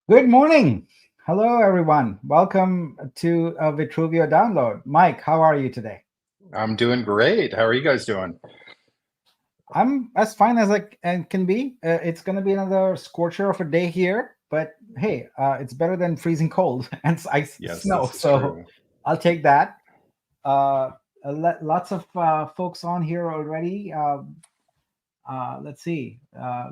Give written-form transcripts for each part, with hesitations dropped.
Good morning. Hello, everyone. Welcome to Vitruvio download. Mike, how are you today? I'm doing great. How are you guys doing? I'm as fine as I can be. It's going to be another scorcher of a day here, but hey, it's better than freezing cold and ice Yes, snow. this is So true. I'll take that. Uh, Lots of folks on here already. Let's see.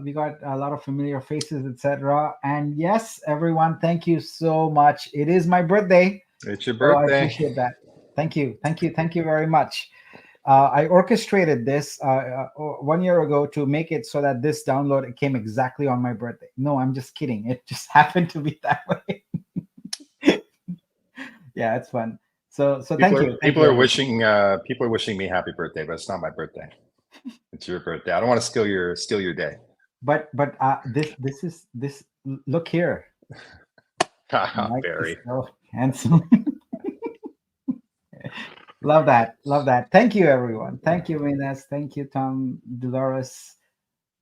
We got a lot of familiar faces, etc. And yes, everyone, thank you so much. It is my birthday. It's your Oh, I birthday. appreciate that. Thank you. Thank you. Thank you very much. I orchestrated this 1 year ago to make it so that this download came exactly on my birthday. No, I'm just kidding. It just happened to be that way. Yeah, it's fun. So People thank are you. Thank people you, are everyone. wishing me happy birthday, but it's not my birthday. It's your birthday. I don't want to steal your day. But this. Look here, Mike is Barry. so handsome. Love that. Love that. Thank you, everyone. Thank you, Venus. Thank you, Tom, Dolores,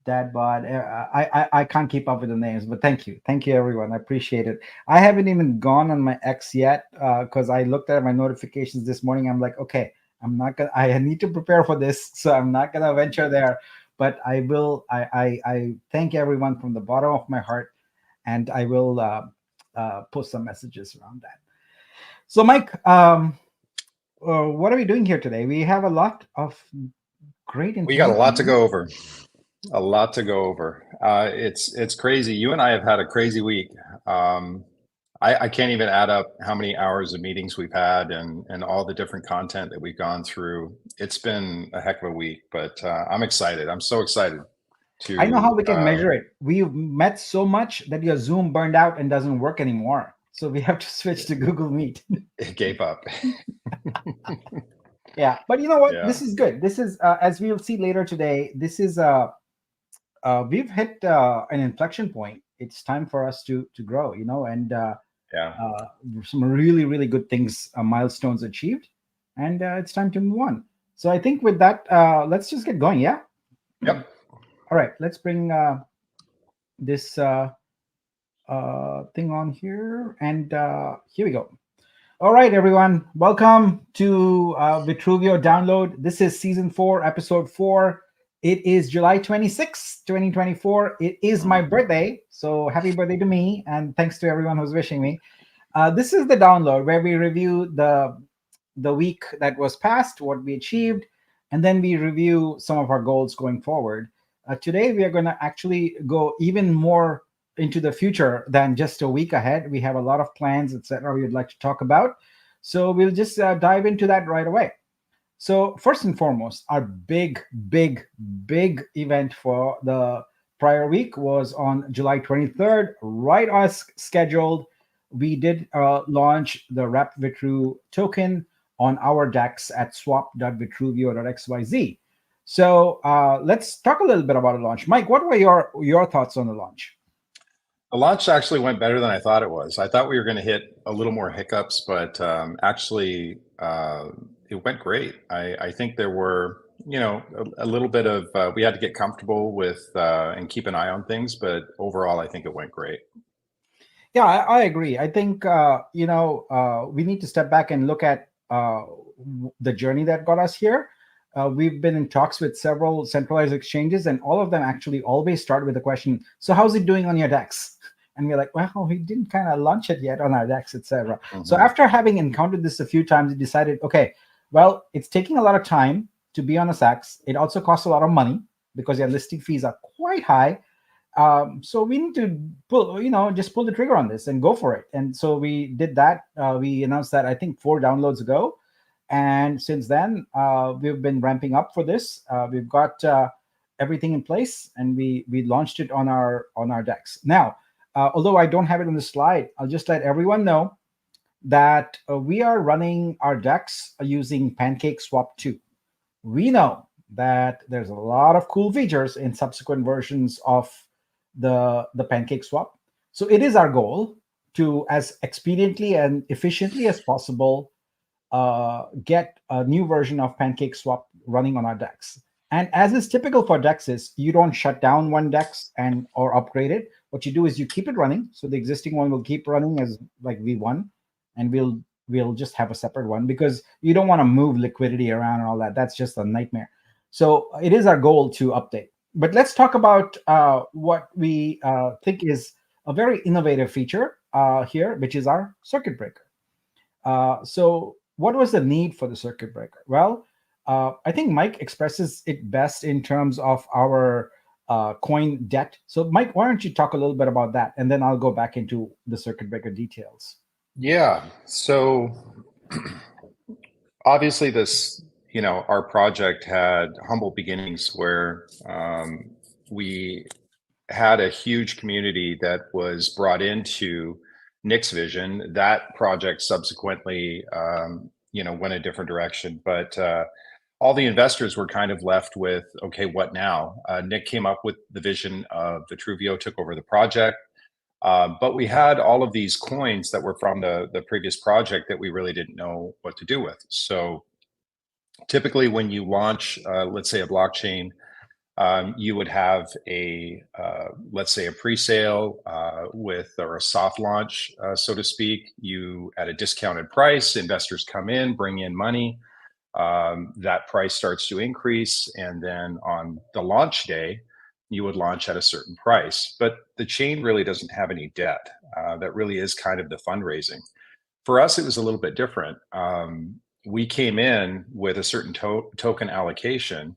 Dad bod. I can't keep up with the names, but thank you, everyone. I appreciate it. I haven't even gone on my X yet because I looked at my notifications this morning. I'm like, okay, I'm not gonna. I need to prepare for this, so I'm not gonna venture there. But I will. I thank everyone from the bottom of my heart, and I will post some messages around that. So, Mike, what are we doing here today? We have a lot of great We got a lot to information. go over. A lot to go over. It's crazy. You and I have had a crazy week. Um, I can't even add up how many hours of meetings we've had and all the different content that we've gone through. It's been a heck of a week, but I'm excited. I'm so excited I know how to we can measure it. We've met so much that your Zoom burned out and doesn't work anymore. So we have to switch to Google Meet. it gave up. Yeah, but you know what? Yeah. This is good. This is, as we'll see later today, this is we've hit an inflection point. It's time for us to grow, and Yeah. uh, some really really good things, milestones achieved, and it's time to move on. So I think with that, let's just get going. Yeah. Yep. All right. Let's bring this thing on here, and here we go. All right, everyone, welcome to Vitruvio download. This is season 4, episode 4. It is July 26th, 2024. It is my Mhm. birthday, so happy birthday to me, and thanks to everyone who's wishing me. This is the download where we review the week that was past, what we achieved, and then we review some of our goals going forward. Today, we are going to actually go even more into the future than just a week ahead. We have a lot of plans, etc. We would like to talk about. So we'll just dive into that right away. So first and foremost, our big event for the prior week was on July 23rd, right as scheduled. We did launch the Rep Vitru token on our DEX at swap.vitruvio.xyz. So let's talk a little bit about the launch. Mike, what were your thoughts on the launch? The launch actually went better than I thought it was. I thought we were going to hit a little more hiccups, but actually, it went great. I think there were, a little bit of, we had to get comfortable with and keep an eye on things, but overall, I think it went great. Yeah, I agree. I think we need to step back and look at the journey that got us here. We've been in talks with several centralized exchanges, and all of them actually always start with the question, "So how's it doing on your DEX?" And we're like, "Well, we didn't kind of launch it yet on our DEX, etc." So Hmm. after having encountered this a few times, we decided, okay, well, it's taking a lot of time to be on a DEX. It also costs a lot of money because your listing fees are quite high, so we need to just pull the trigger on this and go for it. And so we did that. We announced that, I think, 4 downloads ago, and since then we've been ramping up for this. We've got everything in place, and we launched it on our decks now. Although I don't have it on the slide, I'll just let everyone know that we are running our decks using Pancake Swap 2. We know that there's a lot of cool features in subsequent versions of the pancake swap. So it is our goal to, as expediently and efficiently as possible, get a new version of pancake swap running on our decks. And as is typical for dexes, you don't shut down one dex and or upgrade it. what you do is you keep it running. So the existing one will keep running as like V1, and we'll just have a separate one, because you don't want to move liquidity around and all that. That's just a nightmare. So it is our goal to update. But let's talk about what we think is a very innovative feature here, which is our circuit breaker. So what was the need for the circuit breaker? Well, I think Mike expresses it best in terms of our coin debt. So Mike, why don't you talk a little bit about that, and then I'll go back into the circuit breaker details. Yeah. So obviously this, our project had humble beginnings where we had a huge community that was brought into Nick's vision. That project subsequently, went a different direction, but all the investors were kind of left with, okay, what now? Nick came up with the vision of Vitruvio, took over the project. But we had all of these coins that were from the previous project that we really didn't know what to do with. So typically when you launch, let's say a blockchain, you would have let's say a pre-sale or a soft launch, so to speak. You at a discounted price, investors come in, bring in money. That price starts to increase, and then on the launch day, you would launch at a certain price. But the chain really doesn't have any debt. That really is kind of the fundraising. For us, it was a little bit different. We came in with a certain token allocation,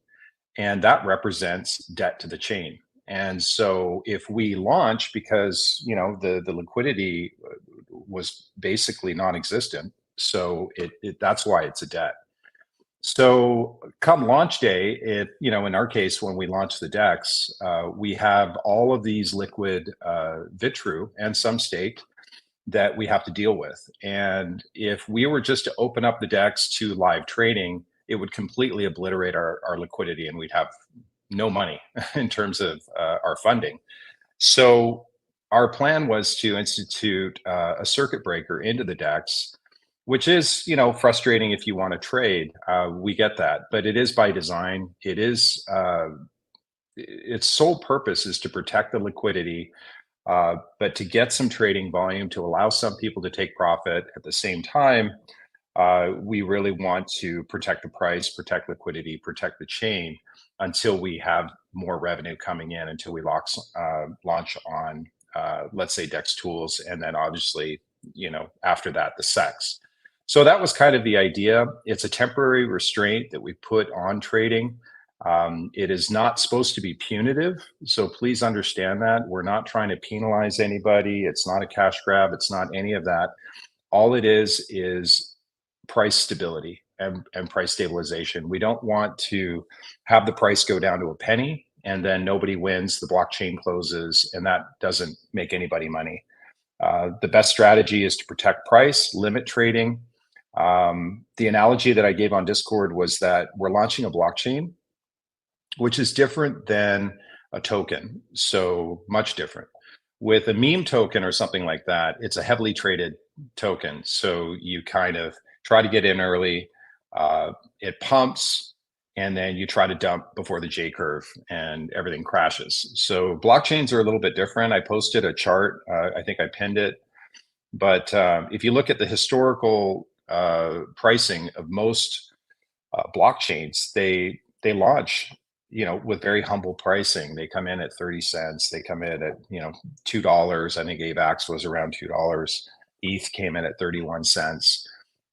and that represents debt to the chain. And so if we launch, because the liquidity was basically non-existent, so that's why it's a debt. So come launch day, in our case, when we launch the DEX, we have all of these liquid Vitru and some staked that we have to deal with. And if we were just to open up the DEX to live trading, it would completely obliterate our liquidity, and we'd have no money in terms of our funding. So our plan was to institute a circuit breaker into the DEX, which is, frustrating if you want to trade. We get that, but it is by design. It is its sole purpose is to protect the liquidity, but to get some trading volume, to allow some people to take profit at the same time. We really want to protect the price, protect liquidity, protect the chain until we have more revenue coming in, until we launch on, let's say, DEX tools, and then obviously, after that, the SEX. So that was kind of the idea. It's a temporary restraint that we put on trading. It is not supposed to be punitive. So please understand that. We're not trying to penalize anybody. It's not a cash grab. It's not any of that. All it is price stability and price stabilization. We don't want to have the price go down to a penny and then nobody wins, the blockchain closes, and that doesn't make anybody money. The best strategy is to protect price, limit trading. The analogy that I gave on Discord was that we're launching a blockchain, which is different than a token. So much different. With a meme token or something like that, it's a heavily traded token. So you kind of try to get in early, it pumps, and then you try to dump before the J curve and everything crashes. So blockchains are a little bit different. I posted a chart, I think I pinned it. But if you look at the historical pricing of most blockchains, they launch with very humble pricing. They come in at 30 cents. They come in at $2. I think AVAX was around $2. ETH came in at 31 cents.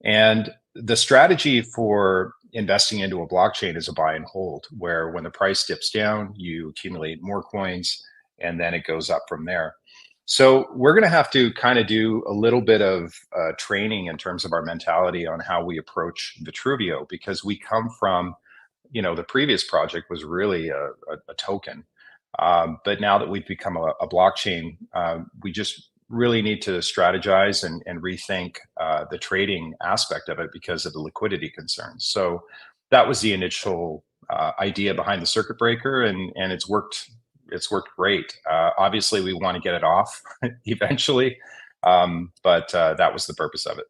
And the strategy for investing into a blockchain is a buy and hold, where when the price dips down, you accumulate more coins, and then it goes up from there. So we're going to have to kind of do a little bit of training in terms of our mentality on how we approach Vitruvio, because we come from, the previous project was really a token. But now that we've become a blockchain, we just really need to strategize and rethink the trading aspect of it because of the liquidity concerns. So that was the initial idea behind the circuit breaker, and it's worked. It's worked great. Obviously, we want to get it off eventually, but that was the purpose of it.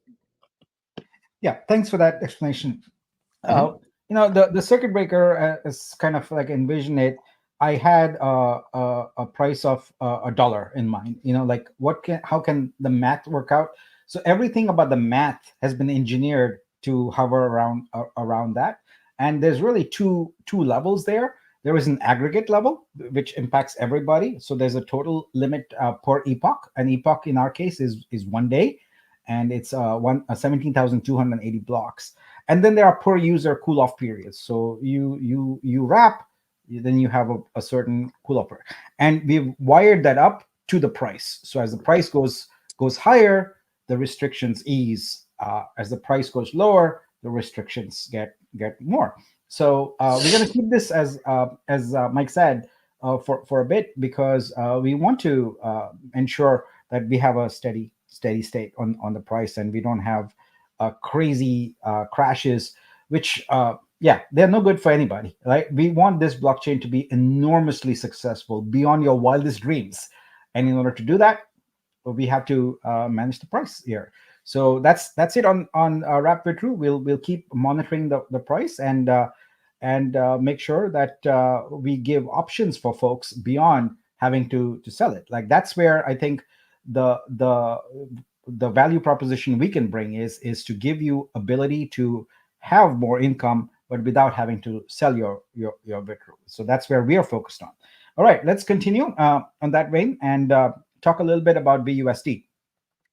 Yeah, thanks for that explanation. The circuit breaker is kind of like envision it. I had a price of $1 in mind. Like how can the math work out? So everything about the math has been engineered to hover around that. And there's really two levels there. There is an aggregate level which impacts everybody. So there's a total limit per epoch. An epoch in our case is 1 day, and it's 17,280 blocks. And then there are per user cool off periods. So you wrap, then you have a certain cool off period, and we've wired that up to the price. So as the price goes higher, the restrictions ease. As the price goes lower, the restrictions get more. So we're going to keep this as Mike said for a bit, because we want to ensure that we have a steady state on the price, and we don't have crazy crashes, which they're no good for anybody, right? We want this blockchain to be enormously successful beyond your wildest dreams, and in order to do that, we have to manage the price here. So that's it on Wrap Vitru. We'll keep monitoring the price and make sure that we give options for folks beyond having to sell it. Like that's where I think the value proposition we can bring is to give you ability to have more income, but without having to sell your Vitru. So that's where we are focused on. All right, let's continue on that vein and talk a little bit about VUSD.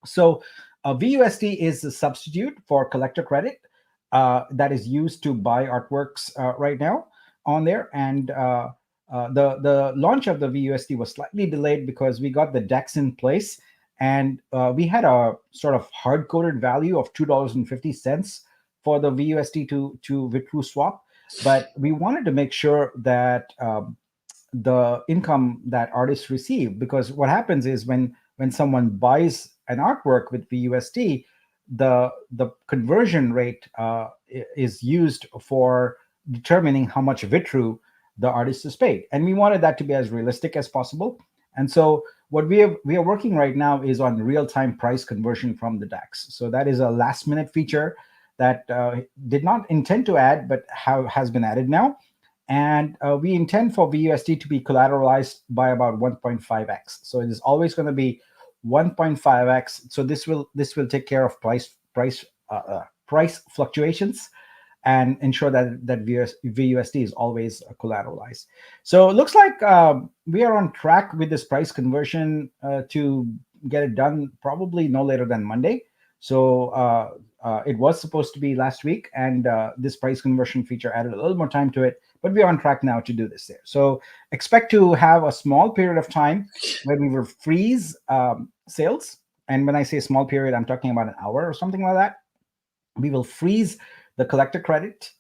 So VUSD is a substitute for collector credit that is used to buy artworks right now on there. And the launch of the VUSD was slightly delayed because we got the DEX in place, and we had a sort of hard-coded value of $2.50 for the VUSD to Vitru swap. But we wanted to make sure that the income that artists receive, because what happens is when someone buys an artwork with VUSD, the conversion rate is used for determining how much Vitru the artist is paid, and we wanted that to be as realistic as possible. And so what we are working right now is on real-time price conversion from the DAX. So that is a last-minute feature that did not intend to add, but has been added now. And we intend for VUSD to be collateralized by about 1.5x. So it is always going to be 1.5x. So this will take care of price fluctuations and ensure that VUSD is always collateralized. So it looks like we are on track with this price conversion to get it done probably no later than Monday. So it was supposed to be last week, and this price conversion feature added a little more time to it, but we're on track now to do this there. So expect to have a small period of time where we will freeze sales. And when I say small period, I'm talking about an hour or something like that. We will freeze the collector credit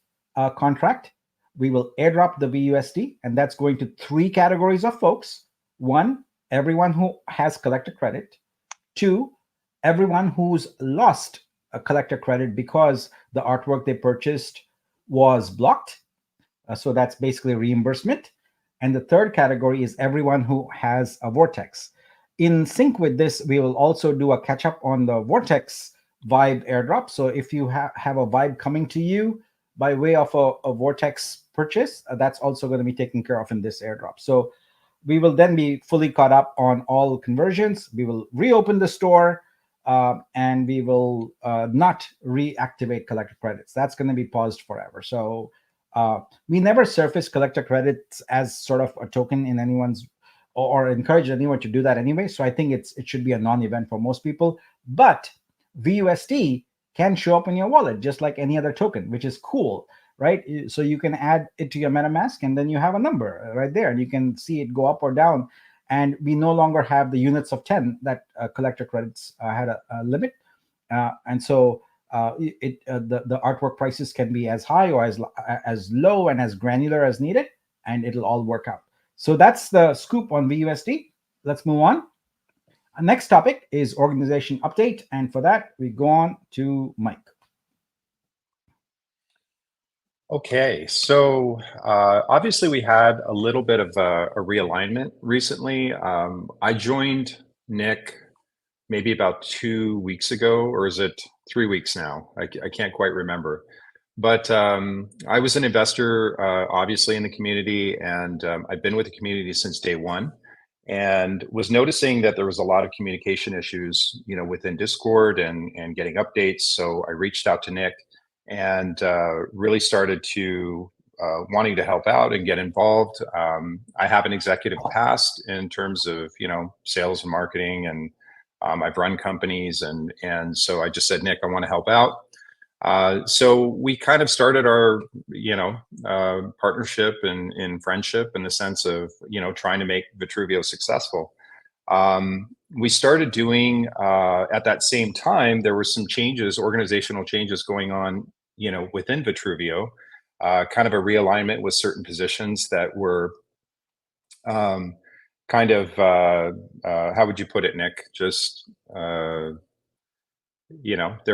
contract. We will airdrop the VUSD, and that's going to 3 categories of folks. 1, everyone who has collector credit. 2, everyone who's lost a collector credit because the artwork they purchased was blocked. So that's basically reimbursement. And the 3rd category is everyone who has a Vortex. In sync with this, we will also do a catch up on the Vortex Vibe airdrop. So if you have a Vibe coming to you by way of a Vortex purchase, that's also going to be taken care of in this airdrop. So we will then be fully caught up on all conversions. We will reopen the store, and we will not reactivate collector credits. That's going to be paused forever. So we never surface collector credits as sort of a token in anyone's, or encourage anyone to do that anyway. So I think it should be a non-event for most people. But VUSD can show up in your wallet just like any other token, which is cool, right? So you can add it to your MetaMask, and then you have a number right there, and you can see it go up or down. And we no longer have the units of 10 that collector credits had a limit. And so the artwork prices can be as high or as low and as granular as needed, and it'll all work out. So that's the scoop on VUSD. Let's move on. Our next topic is organization update, and for that we go on to Mike. Okay, so obviously we had a little bit of a realignment recently. I joined Nick maybe about 2 weeks ago, or is it 3 weeks now? I can't quite remember. But I was an investor, obviously, in the community, and I've been with the community since day one, and was noticing that there was a lot of communication issues, within Discord and getting updates. So I reached out to Nick and really started to wanting to help out and get involved. I have an executive past in terms of sales and marketing, and I've run companies, and so I just said, Nick, I want to help out. So we kind of started our, partnership and in friendship in the sense of, trying to make Vitruvio successful. We started doing, at that same time, there were some changes, organizational changes going on, within Vitruvio, kind of a realignment with certain positions that were kind of, how would you put it, Nick? Just, there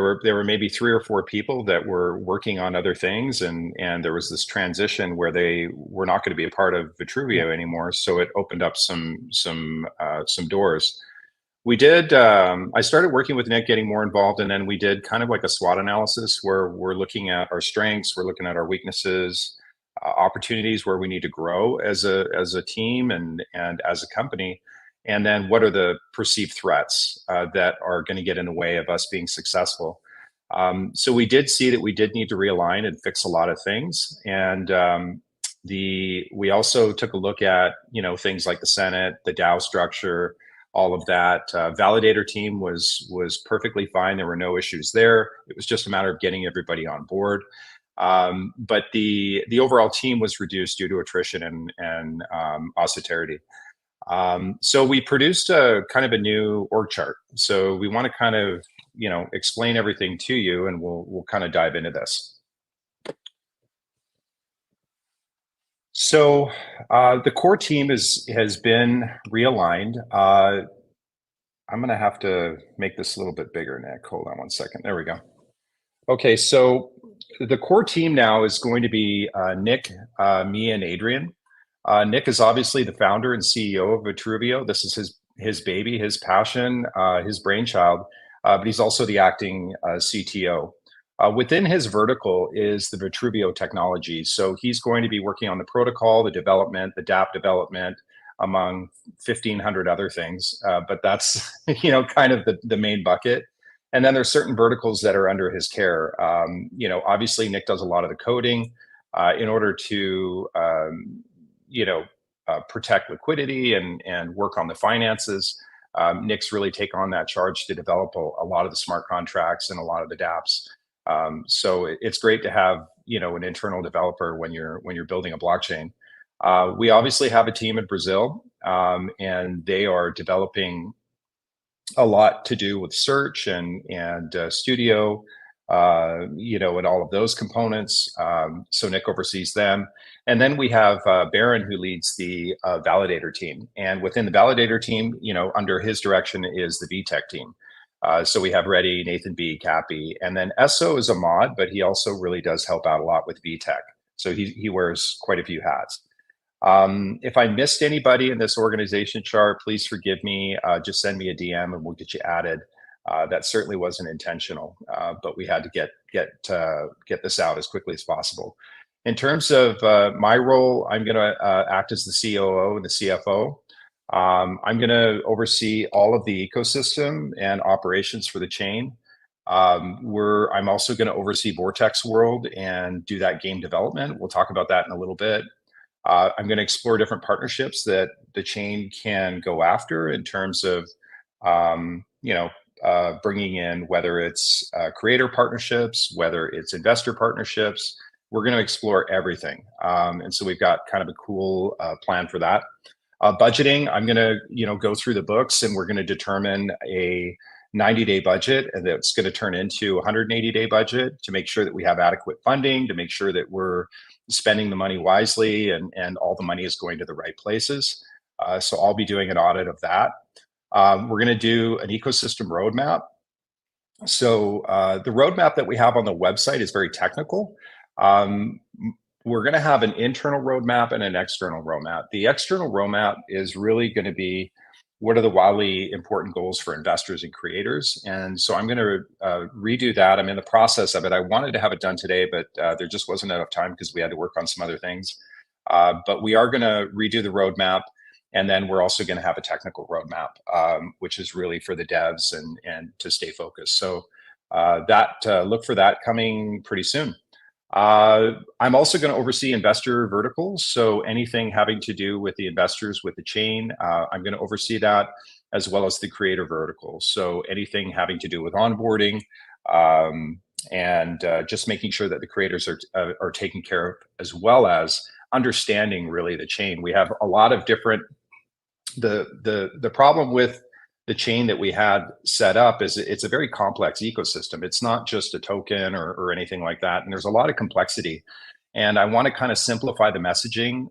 were maybe 3 or 4 people that were working on other things, and there was this transition where they were not going to be a part of Vitruvio anymore. So it opened up some doors. We did. I started working with Nick, getting more involved, and then we did kind of like a SWOT analysis where we're looking at our strengths, we're looking at our weaknesses, opportunities where we need to grow as a team and as a company. And then what are the perceived threats that are going to get in the way of us being successful? So we did see that we did need to realign and fix a lot of things. And we also took a look at, things like the Senate, the DAO structure, all of that. Validator team was perfectly fine. There were no issues there. It was just a matter of getting everybody on board. But the overall team was reduced due to attrition and austerity. So we produced a kind of a new org chart. So we want to kind of, explain everything to you, and we'll kind of dive into this. So the core team has been realigned. I'm going to have to make this a little bit bigger, Nick. Hold on one second. There we go. Okay, so the core team now is going to be Nick, me, and Adrian. Nick is obviously the founder and CEO of Vitruvio. This is his baby, his passion, his brainchild, but he's also the acting CTO. Within his vertical is the Vitruvio technology. So he's going to be working on the protocol, the development, the DApp development, among 1,500 other things. But that's, kind of the main bucket. And then there's certain verticals that are under his care. Obviously Nick does a lot of the coding in order to, protect liquidity and work on the finances. Nick's really take on that charge to develop a lot of the smart contracts and a lot of the dApps. So it's great to have, an internal developer when you're building a blockchain. We obviously have a team in Brazil, and they are developing a lot to do with search and studio, and all of those components. So Nick oversees them. And then we have Baron, who leads the validator team. And within the validator team, under his direction is the VTech team. So we have Reddy, Nathan B, Cappy, and then Esso is a mod, but he also really does help out a lot with VTech. So he wears quite a few hats. If I missed anybody in this organization chart, please forgive me. Just send me a DM and we'll get you added. That certainly wasn't intentional, but we had to get this out as quickly as possible. In terms of my role, I'm going to act as the COO and the CFO. I'm going to oversee all of the ecosystem and operations for the chain. I'm also going to oversee Vortex World and do that game development. We'll talk about that in a little bit. I'm going to explore different partnerships that the chain can go after in terms of, bringing in, whether it's creator partnerships, whether it's investor partnerships. We're going to explore everything. And so we've got kind of a cool plan for that. Budgeting, I'm going to, go through the books, and we're going to determine a 90-day budget, and that's going to turn into a 180-day budget to make sure that we have adequate funding, to make sure that we're spending the money wisely and all the money is going to the right places. So I'll be doing an audit of that. We're going to do an ecosystem roadmap. So the roadmap that we have on the website is very technical. We're going to have an internal roadmap and an external roadmap. The external roadmap is really going to be what are the wildly important goals for investors and creators. And so I'm going to redo that. I'm in the process of it. I wanted to have it done today, but there just wasn't enough time because we had to work on some other things. But we are going to redo the roadmap. And then we're also going to have a technical roadmap, which is really for the devs and to stay focused. So look for that coming pretty soon. I'm also going to oversee investor verticals. So anything having to do with the investors with the chain, I'm going to oversee that, as well as the creator verticals. So anything having to do with onboarding and just making sure that the creators are taken care of, as well as understanding really the chain. We have a lot of different, the problem with the chain that we had set up is it's a very complex ecosystem. It's not just a token or anything like that. And there's a lot of complexity. And I want to kind of simplify the messaging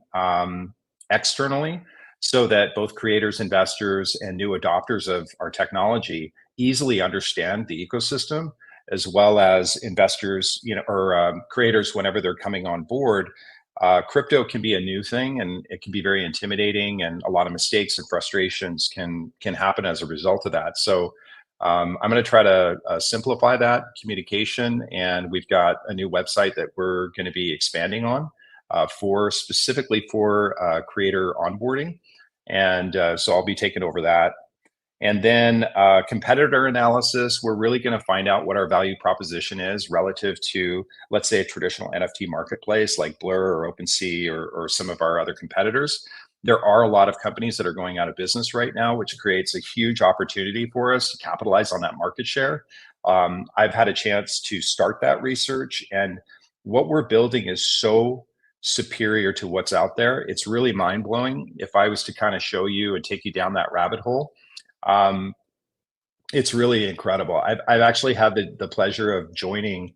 externally so that both creators, investors, and new adopters of our technology easily understand the ecosystem, as well as investors, or creators whenever they're coming on board. Crypto can be a new thing, and it can be very intimidating, and a lot of mistakes and frustrations can happen as a result of that. So I'm going to try to simplify that communication, and we've got a new website that we're going to be expanding on specifically for creator onboarding, and so I'll be taking over that. And then competitor analysis, we're really going to find out what our value proposition is relative to, let's say, a traditional NFT marketplace like Blur or OpenSea or some of our other competitors. There are a lot of companies that are going out of business right now, which creates a huge opportunity for us to capitalize on that market share. I've had a chance to start that research, and what we're building is so superior to what's out there. It's really mind-blowing. If I was to kind of show you and take you down that rabbit hole, it's really incredible. I've actually had the pleasure of joining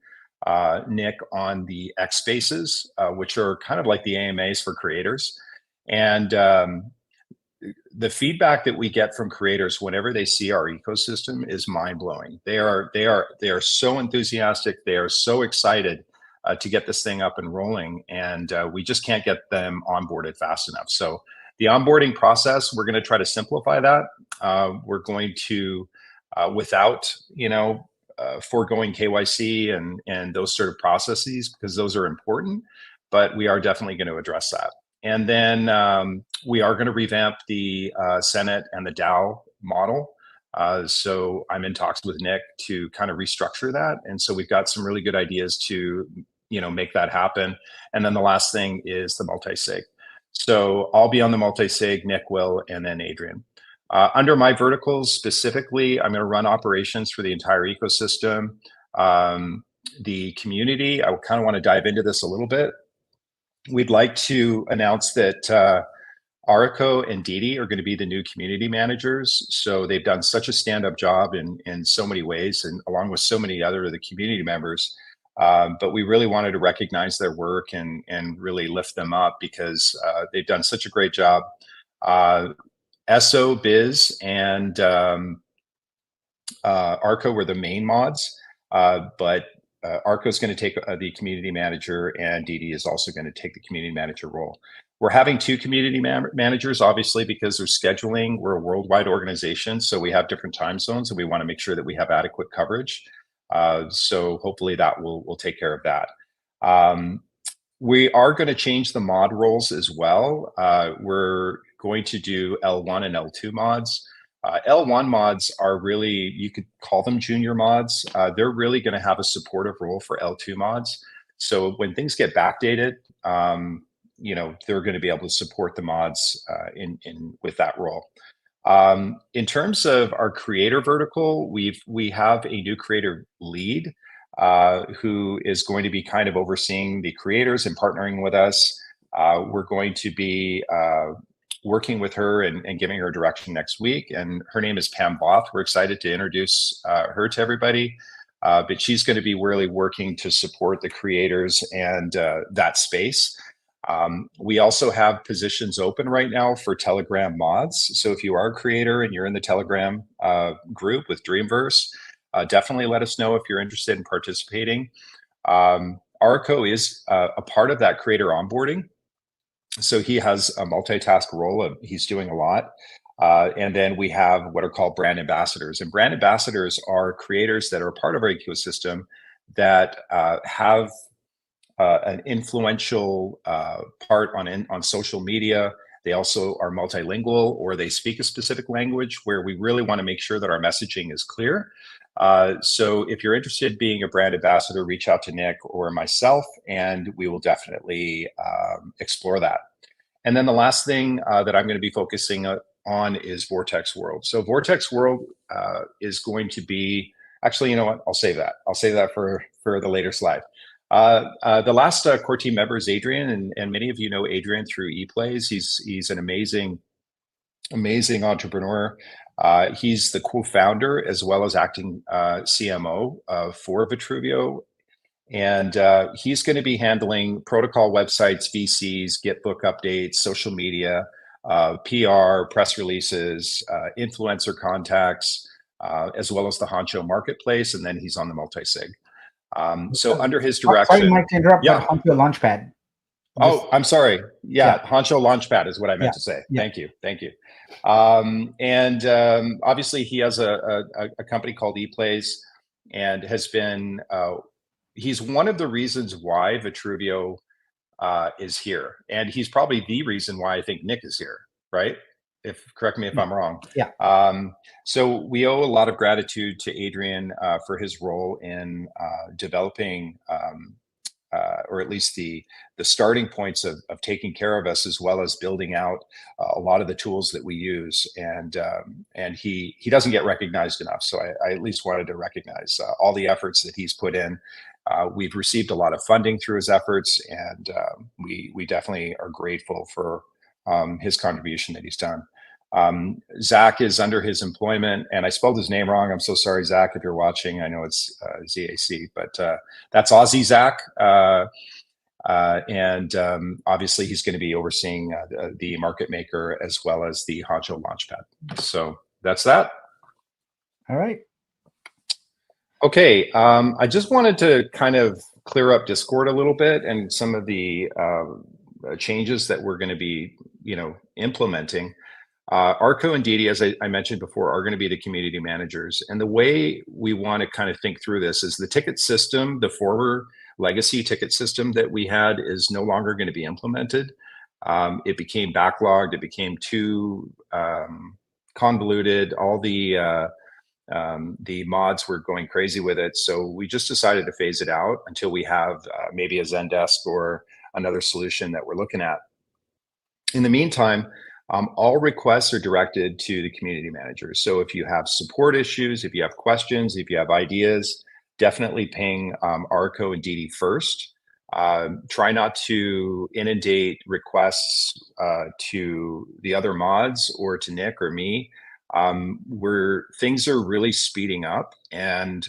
Nick on the X Spaces, which are kind of like the AMAs for creators. And the feedback that we get from creators whenever they see our ecosystem is mind blowing. They are so enthusiastic. They are so excited to get this thing up and rolling, and we just can't get them onboarded fast enough. So the onboarding process, we're going to try to simplify that. We're going to, without foregoing KYC and those sort of processes, because those are important, but we are definitely going to address that. And then we are going to revamp the Senate and the DAO model. So I'm in talks with Nick to kind of restructure that. And so we've got some really good ideas to, make that happen. And then the last thing is the multi-sig. So I'll be on the multi-sig, Nick will, and then Adrian. Under my verticals specifically, I'm going to run operations for the entire ecosystem. The community, I kind of want to dive into this a little bit. We'd like to announce that Arco and Didi are going to be the new community managers. So they've done such a stand-up job in so many ways, and along with so many other of the community members. But we really wanted to recognize their work and really lift them up because they've done such a great job. SO, Biz, and Arco were the main mods, but Arco is going to take the community manager, and Didi is also going to take the community manager role. We're having two community managers, obviously, because there's scheduling. We're a worldwide organization, so we have different time zones, and we want to make sure that we have adequate coverage. So hopefully that will take care of that. We are going to change the mod roles as well. We're going to do L1 and L2 mods. L1 mods are really, you could call them junior mods. They're really going to have a supportive role for L2 mods. So when things get backdated, they're going to be able to support the mods with that role. In terms of our creator vertical, we have a new creator lead who is going to be kind of overseeing the creators and partnering with us. We're going to be working with her and giving her direction next week. And her name is Pam Both. We're excited to introduce her to everybody. But she's going to be really working to support the creators and that space. We also have positions open right now for Telegram mods. So if you are a creator and you're in the Telegram group with Dreamverse, definitely let us know if you're interested in participating. Arco is a part of that creator onboarding. So he has a multitask role. He's doing a lot. And then we have what are called brand ambassadors. And brand ambassadors are creators that are part of our ecosystem that have an influential part on social media. They also are multilingual, or they speak a specific language where we really want to make sure that our messaging is clear. So if you're interested in being a brand ambassador, reach out to Nick or myself, and we will definitely explore that. And then the last thing that I'm going to be focusing on is Vortex World. So Vortex World is going to be, actually, you know what? I'll save that. I'll save that for the later slide. The last core team member is Adrian, and many of you know Adrian through ePlays. He's an amazing entrepreneur. He's the co-founder as well as acting CMO for Vitruvio. And he's going to be handling protocol websites, VCs, Git book updates, social media, PR, press releases, influencer contacts, as well as the Honcho marketplace. And then he's on the multi-sig. So under his direction— Sorry, Mike, to interrupt. Yeah. Honcho Launchpad. Oh, I'm sorry. Yeah, Honcho Launchpad is what I meant to say. Yeah. Thank you. Obviously, he has a company called ePlays, and has been. He's one of the reasons why Vitruvio is here, and he's probably the reason why I think Nick is here. Right? Correct me if I'm wrong. Yeah. So we owe a lot of gratitude to Adrian for his role in developing, or at least the starting points of taking care of us, as well as building out a lot of the tools that we use. And he doesn't get recognized enough. So I at least wanted to recognize all the efforts that he's put in. We've received a lot of funding through his efforts, and we definitely are grateful for his contribution that he's done. Zach is under his employment, and I spelled his name wrong. I'm so sorry, Zach, if you're watching. I know it's ZAC, but that's Aussie Zach. And obviously he's going to be overseeing the market maker as well as the Honcho Launchpad. So that's that. All right. Okay. I just wanted to kind of clear up Discord a little bit and some of the changes that we're going to be, implementing. Arco and Didi, as I mentioned before, are going to be the community managers. And the way we want to kind of think through this is the ticket system, the former legacy ticket system that we had, is no longer going to be implemented. It became backlogged. It became too convoluted. All the mods were going crazy with it. So we just decided to phase it out until we have maybe a Zendesk or another solution that we're looking at. In the meantime, all requests are directed to the community managers. So if you have support issues, if you have questions, if you have ideas, definitely ping Arco and Didi first. Try not to inundate requests to the other mods or to Nick or me. Where things are really speeding up, and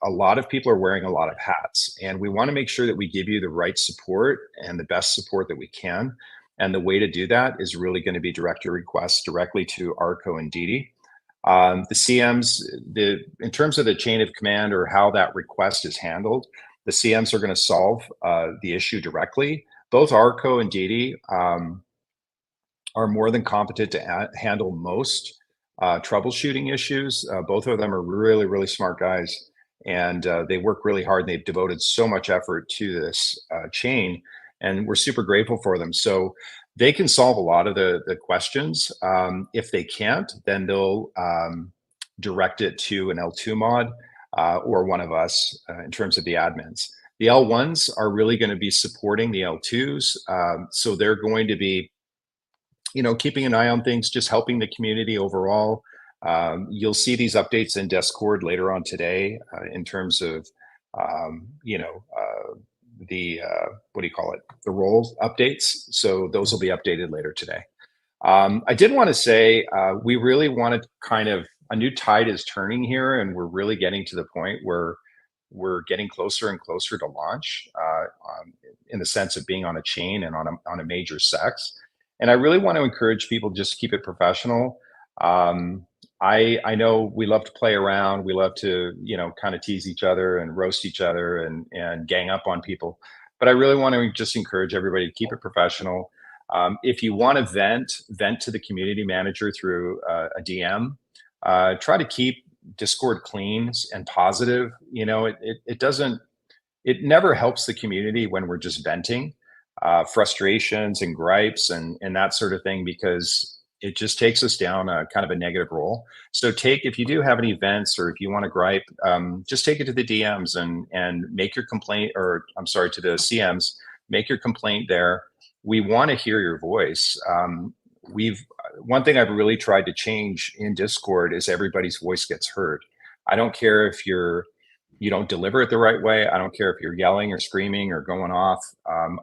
a lot of people are wearing a lot of hats, and we want to make sure that we give you the right support and the best support that we can. And the way to do that is really going to be direct your requests directly to Arco and Didi. The CMs, in terms of the chain of command or how that request is handled, the CMs are going to solve the issue directly. Both Arco and Didi are more than competent to handle most troubleshooting issues. Both of them are really, really smart guys, and they work really hard, and they've devoted so much effort to this chain, and we're super grateful for them. So they can solve a lot of the questions. If they can't, then they'll direct it to an L2 mod or one of us in terms of the admins. The L1s are really going to be supporting the L2s. So they're going to be, keeping an eye on things, just helping the community overall. You'll see these updates in Discord later on today in terms of, the the role updates. So those will be updated later today. I did want to say we really wanted a new tide is turning here, and we're really getting to the point where we're getting closer and closer to launch in the sense of being on a chain and on a major sex. And I really want to encourage people just to keep it professional. I know we love to play around. We love to, kind of tease each other and roast each other and gang up on people. But I really want to just encourage everybody to keep it professional. If you want to vent to the community manager through a DM. Try to keep Discord clean and positive. It doesn't. It never helps the community when we're just venting frustrations and gripes and that sort of thing, because it just takes us down a kind of a negative role. So if you do have any events or if you want to gripe, just take it to the DMs and make your complaint, or I'm sorry, to the CMs, make your complaint there. We want to hear your voice. One thing I've really tried to change in Discord is everybody's voice gets heard. I don't care if you don't deliver it the right way. I don't care if you're yelling or screaming or going off.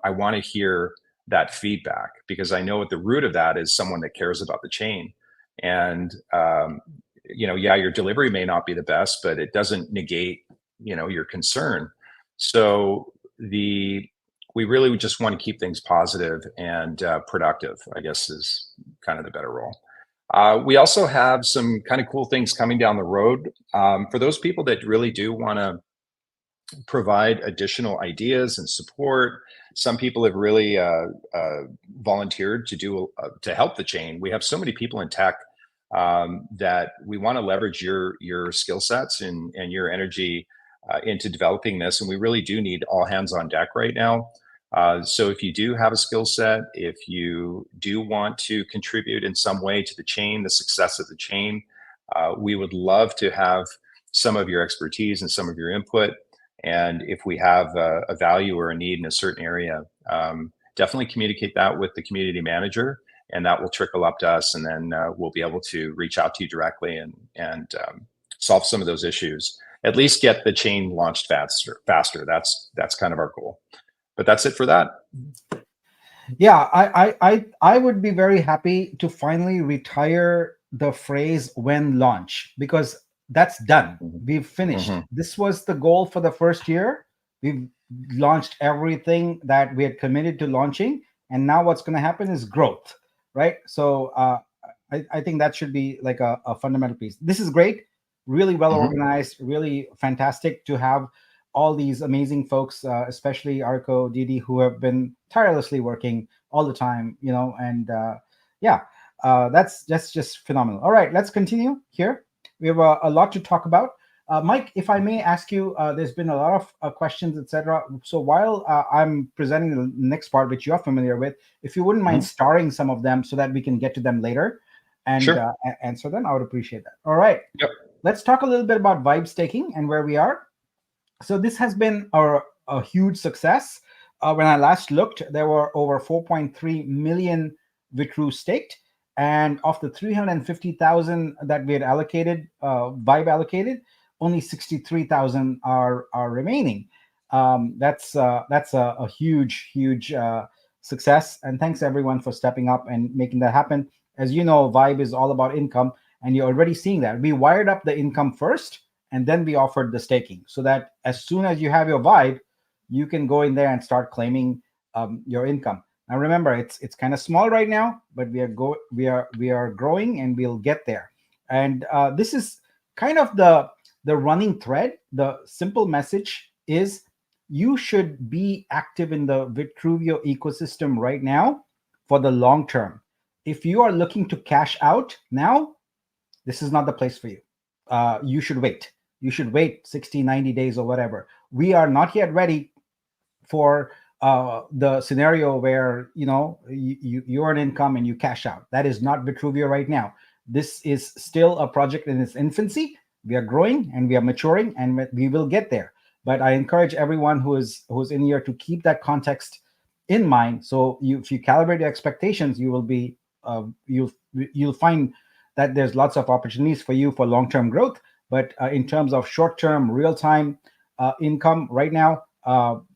I want to hear that feedback, because I know at the root of that is someone that cares about the chain. And yeah, your delivery may not be the best, but it doesn't negate your concern. So we really just want to keep things positive and productive, I guess, is kind of the better role. We also have some kind of cool things coming down the road for those people that really do want to provide additional ideas and support. Some people have really volunteered to help the chain. We have so many people in tech that we want to leverage your skill sets and your energy into developing this, and we really do need all hands on deck right now. So if you do have a skill set, if you do want to contribute in some way to the chain, the success of the chain, we would love to have some of your expertise and some of your input. And if we have a value or a need in a certain area, definitely communicate that with the community manager, and that will trickle up to us. And then we'll be able to reach out to you directly and solve some of those issues. At least get the chain launched faster. That's kind of our goal. But that's it for that. Yeah, I would be very happy to finally retire the phrase "when launch," because that's done. We've finished. This was the goal for the first year. We've launched everything that we had committed to launching, and now what's going to happen is growth, right? So I think that should be like a fundamental piece. This is great, really well organized, really fantastic to have all these amazing folks, especially Arco, Didi, who have been tirelessly working all the time, and that's just phenomenal. All right, let's continue here. We have a lot to talk about. Mike, if I may ask you, there's been a lot of questions, etc. So while I'm presenting the next part, which you're familiar with, if you wouldn't mind starring some of them so that we can get to them later and answer them, I would appreciate that. All right. Yep. Let's talk a little bit about vibe staking and where we are. So this has been a huge success. When I last looked, there were over 4.3 million Vitru staked, and of the 350,000 that we had allocated, Vibe allocated, only 63,000 are remaining. That's a huge success, and thanks everyone for stepping up and making that happen. As you know, Vibe is all about income, and you're already seeing that. We wired up the income first, and then we offered the staking, so that as soon as you have your Vibe, you can go in there and start claiming your income. Now remember, it's kind of small right now, but we are growing, and we'll get there. And this is kind of the running thread. The simple message is you should be active in the Vitruvio ecosystem right now for the long term. If you are looking to cash out now, this is not the place for you. You should wait. You should wait 60, 90 days or whatever. We are not yet ready for the scenario where you earn income and you cash out. That is not Vitruvio right now. This is still a project in its infancy. We are growing and we are maturing, and we will get there. But I encourage everyone who's in here to keep that context in mind. So if you calibrate your expectations, you will be you'll find that there's lots of opportunities for you for long-term growth. But in terms of short-term, real-time income right now,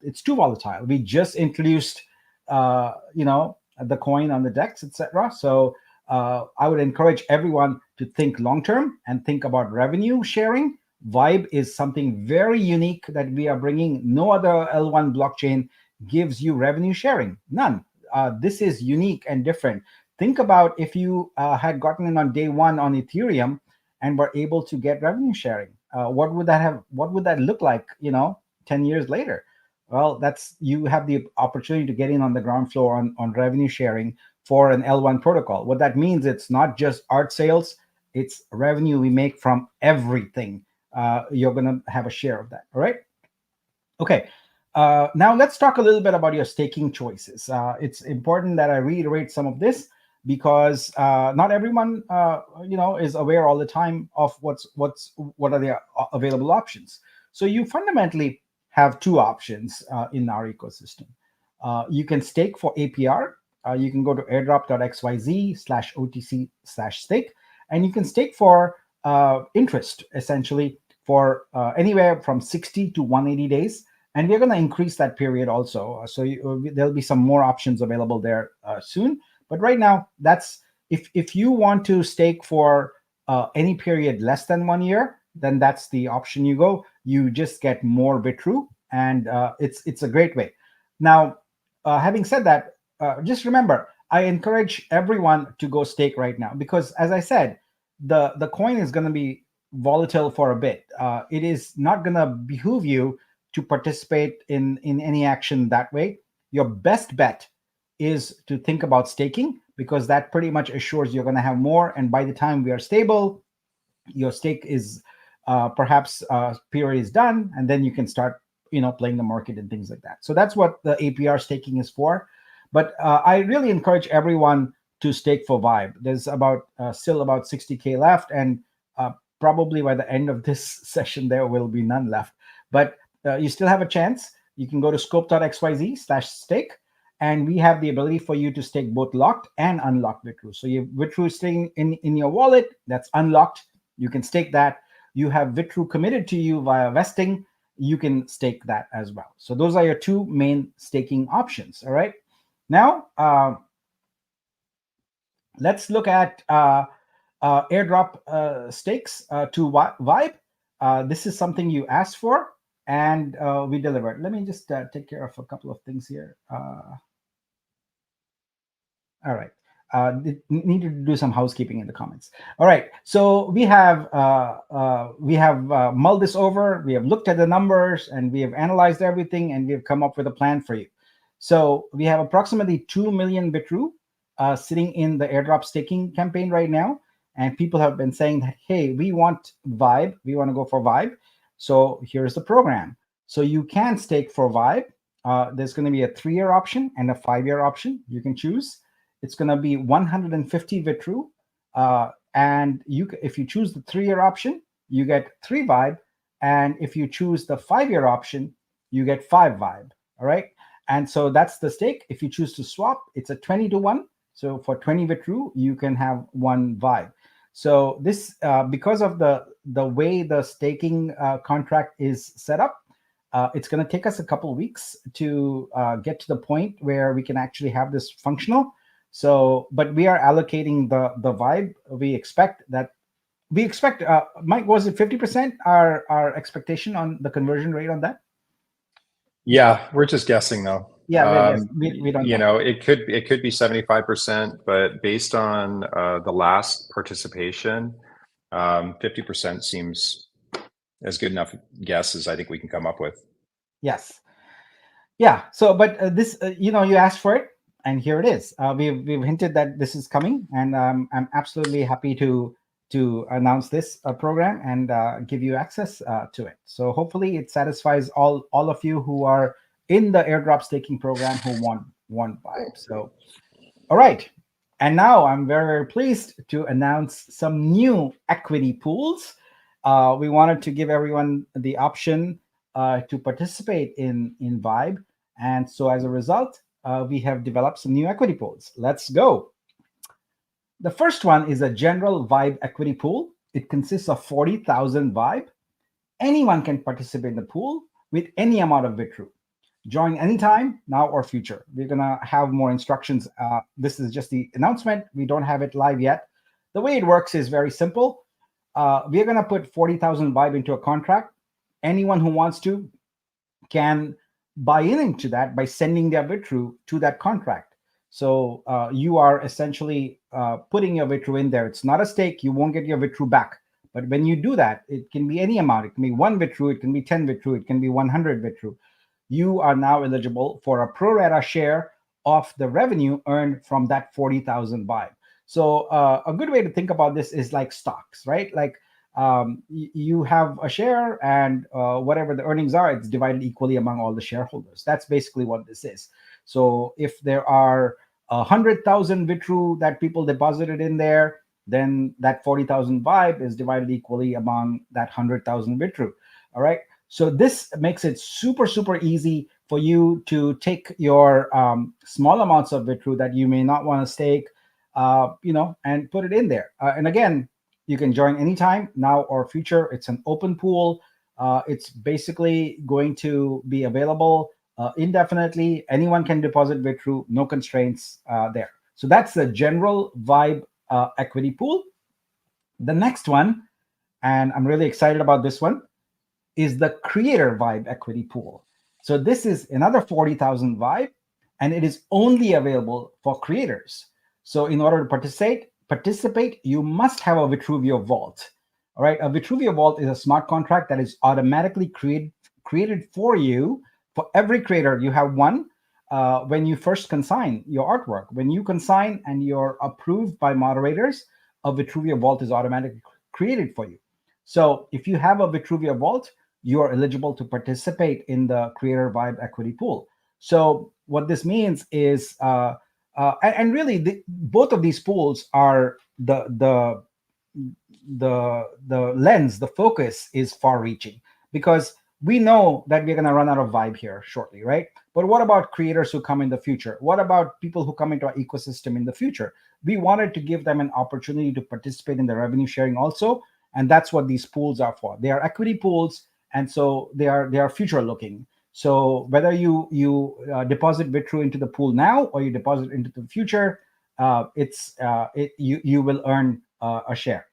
it's too volatile. We just introduced, the coin on the DEX, etc. So I would encourage everyone to think long-term and think about revenue sharing. Vibe is something very unique that we are bringing. No other L1 blockchain gives you revenue sharing. None. This is unique and different. Think about if you had gotten in on day one on Ethereum and were able to get revenue sharing. What would that look like, 10 years later? Well, that's you have the opportunity to get in on the ground floor on revenue sharing for an L1 protocol. What that means, it's not just art sales, it's revenue we make from everything. You're going to have a share of that. All right. Okay. Now let's talk a little bit about your staking choices. It's important that I reiterate some of this because not everyone, is aware all the time of what are the available options. So you fundamentally have two options in our ecosystem. You can stake for APR. You can go to airdrop.xyz/OTC/stake, and you can stake for interest, essentially, for anywhere from 60 to 180 days. And we're going to increase that period also. So there'll be some more options available there soon. But right now, that's if you want to stake for any period less than 1 year, then that's the option you go. You just get more Vitru, and it's a great way. Now, having said that, just remember, I encourage everyone to go stake right now because, as I said, the coin is going to be volatile for a bit. It is not going to behoove you to participate in any action that way. Your best bet is to think about staking because that pretty much assures you're going to have more. And by the time we are stable, your stake is perhaps period is done, and then you can start playing the market and things like that. So that's what the APR staking is for. But I really encourage everyone to stake for Vibe. There's about still about 60K left, and probably by the end of this session there will be none left. But you still have a chance. You can go to scope.xyz/stake, and we have the ability for you to stake both locked and unlocked Vitru. So you have Vitru staying in your wallet that's unlocked. You can stake that. You have Vitru committed to you via vesting. You can stake that as well. So those are your two main staking options. All right. Now, let's look at airdrop stakes to Vibe. This is something you asked for, and we delivered. Let me just take care of a couple of things here. All right. Needed to do some housekeeping in the comments. All right. So we have mulled this over. We have looked at the numbers, and we have analyzed everything, and we have come up with a plan for you. So we have approximately 2 million Vitru sitting in the airdrop staking campaign right now. And people have been saying that, hey, we want Vibe. We want to go for Vibe. So here's the program. So you can stake for Vibe. There's going to be a 3-year option and a 5-year option. You can choose. It's going to be 150 Vitru. And if you choose the 3-year option, you get 3 Vibe. And if you choose the 5-year option, you get 5 Vibe. All right. And so that's the stake. If you choose to swap, it's a 20 to 1. So for 20 Vitru, you can have 1 Vibe. So this, because of the way the staking contract is set up, it's going to take us a couple of weeks to get to the point where we can actually have this functional. So, but we are allocating the Vibe. We expect, Mike, was it 50% our expectation on the conversion rate on that? Yeah, we're just guessing though. Yeah, we don't know. It could be 75%, but based on the last participation, 50% seems as good enough guess as I think we can come up with. Yes. Yeah. So, but this, you asked for it, and here it is. We've hinted that this is coming, and I'm absolutely happy to announce this program and give you access to it. So hopefully it satisfies all of you who are in the airdrop staking program who want Vibe. So, all right. And now I'm very, very pleased to announce some new equity pools. We wanted to give everyone the option to participate in Vibe. And so as a result, we have developed some new equity pools. Let's go. The first one is a general Vibe equity pool. It consists of 40,000 Vibe. Anyone can participate in the pool with any amount of Vitru. Join anytime, now or future. We're going to have more instructions. This is just the announcement. We don't have it live yet. The way it works is very simple. We're going to put 40,000 Vibe into a contract. Anyone who wants to can buy into that by sending their Vitru to that contract. So you are essentially putting your Vitru in there. It's not a stake. You won't get your Vitru back. But when you do that, it can be any amount. It can be 1 Vitru. It can be 10 Vitru. It can be 100 Vitru. you are now eligible for a pro rata share of the revenue earned from that 40,000 vibe. So a good way to think about this is like stocks, right? Like you have a share, and whatever the earnings are, it's divided equally among all the shareholders. That's basically what this is. So if there are 100,000 Vitru that people deposited in there, then that 40,000 vibe is divided equally among that 100,000 Vitru. All right. So this makes it super, super easy for you to take your small amounts of Vitru that you may not want to stake, and put it in there. And again, you can join anytime, now or future. It's an open pool. It's basically going to be available indefinitely. Anyone can deposit Vitru, no constraints there. So that's the general vibe equity pool. The next one, and I'm really excited about this one, is the creator vibe equity pool. So this is another 40,000 vibe, and it is only available for creators. So in order to participate, you must have a Vitruvio vault. All right, a Vitruvio vault is a smart contract that is automatically created for you. For every creator, you have one when you first consign your artwork. When you consign and you're approved by moderators, a Vitruvio vault is automatically created for you. So if you have a Vitruvio vault, you are eligible to participate in the creator vibe equity pool. So what this means is, and really, both of these pools are the lens, the focus is far-reaching, because we know that we're going to run out of vibe here shortly, right? But what about creators who come in the future? What about people who come into our ecosystem in the future? We wanted to give them an opportunity to participate in the revenue sharing also, and that's what these pools are for. They are equity pools, and so they are future looking. So whether you deposit Vitru into the pool now or you deposit into the future, you will earn a share.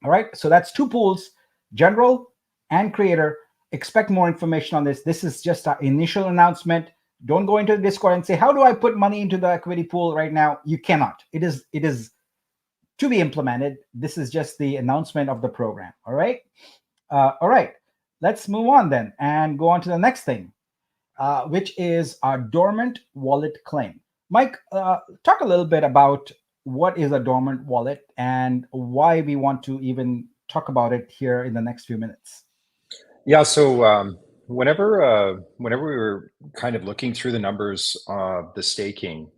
All right, so that's two pools, general and creator. Expect more information on this. This is just our initial announcement. Don't go into the Discord and say, how do I put money into the equity pool right now? You cannot. It is to be implemented. This is just the announcement of the program. All right. All right. Let's move on then and go on to the next thing, which is our dormant wallet claim. Mike, talk a little bit about what is a dormant wallet and why we want to even talk about it here in the next few minutes. Yeah, so whenever we were kind of looking through the numbers of the staking,